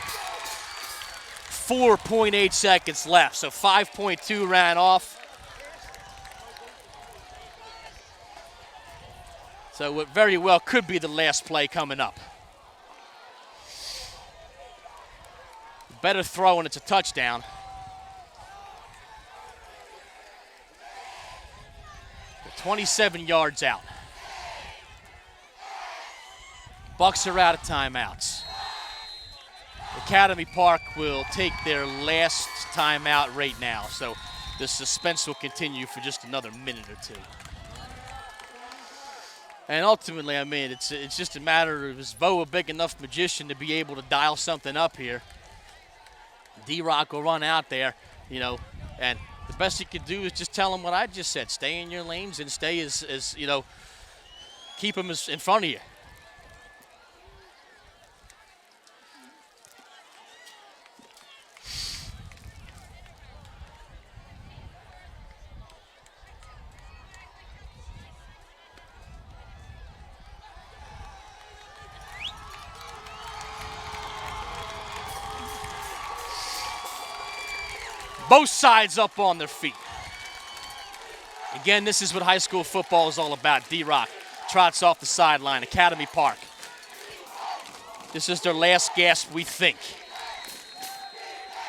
4.8 seconds left, so 5.2 ran off. So what very well could be the last play coming up. Better throw and it's a touchdown. They're 27 yards out. Bucks are out of timeouts. Academy Park will take their last timeout right now, so the suspense will continue for just another minute or two. And ultimately, I mean, it's just a matter of, is Bo a big enough magician to be able to dial something up here? D-Rock will run out there, you know, and the best he can do is just tell him what I just said. Stay in your lanes and stay as you know, keep him in front of you. Both sides up on their feet. Again, this is what high school football is all about. D-Rock trots off the sideline. Academy Park. This is their last gasp, we think.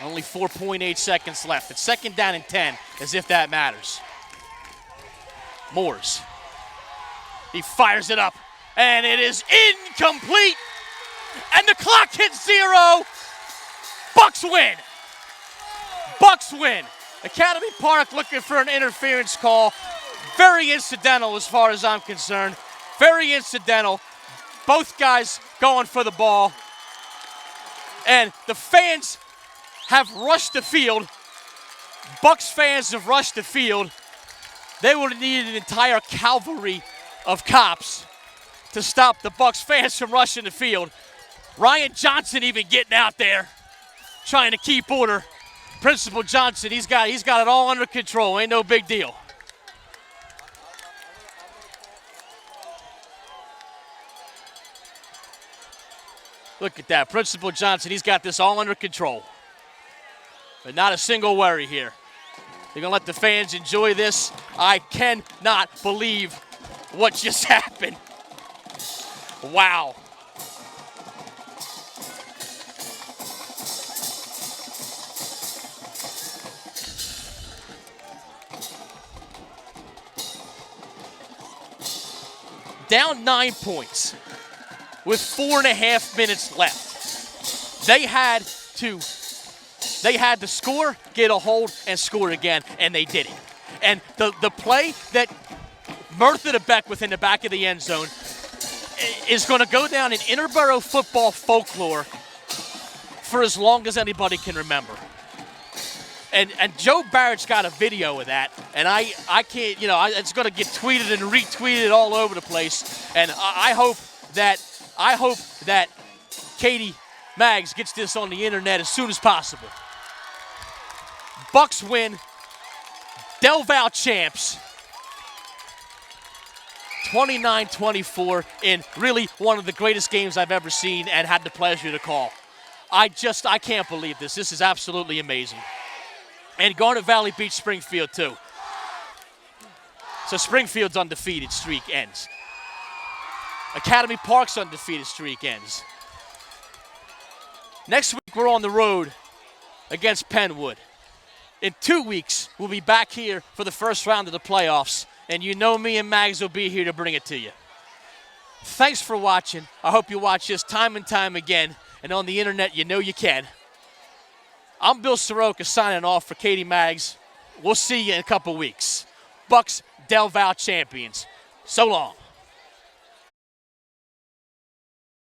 Only 4.8 seconds left. It's second down and 10, as if that matters. Moores. He fires it up, and it is incomplete. And the clock hits 0. Bucks win. Bucks win. Academy Park looking for an interference call. Very incidental as far as I'm concerned. Very incidental. Both guys going for the ball. And the fans have rushed the field. Bucks fans have rushed the field. They would have needed an entire cavalry of cops to stop the Bucks fans from rushing the field. Ryan Johnson even getting out there, trying to keep order. Principal Johnson, he's got it all under control. Ain't no big deal. Look at that. Principal Johnson, he's got this all under control. But not a single worry here. They're going to let the fans enjoy this. I cannot believe what just happened. Wow. Down 9 points with 4.5 minutes left. They had to score, get a hold, and score again, and they did it. And the play that Murtha to Beckwith in the back of the end zone is going to go down in Interboro football folklore for as long as anybody can remember. And Joe Barrett's got a video of that, and I can't, it's going to get tweeted and retweeted all over the place. And I hope that Katie Maggs gets this on the internet as soon as possible. Bucks win. Del Val champs. 29-24 in really one of the greatest games I've ever seen and had the pleasure to call. I can't believe this. This is absolutely amazing. And Garnet Valley beat Springfield too. So Springfield's undefeated streak ends. Academy Park's undefeated streak ends. Next week we're on the road against Penwood. In 2 weeks, we'll be back here for the first round of the playoffs, and you know me and Mags will be here to bring it to you. Thanks for watching. I hope you watch this time and time again, and on the internet, you know you can. I'm Bill Soroka signing off for Katie Maggs. We'll see you in a couple weeks. Bucks Del Val champions. So long.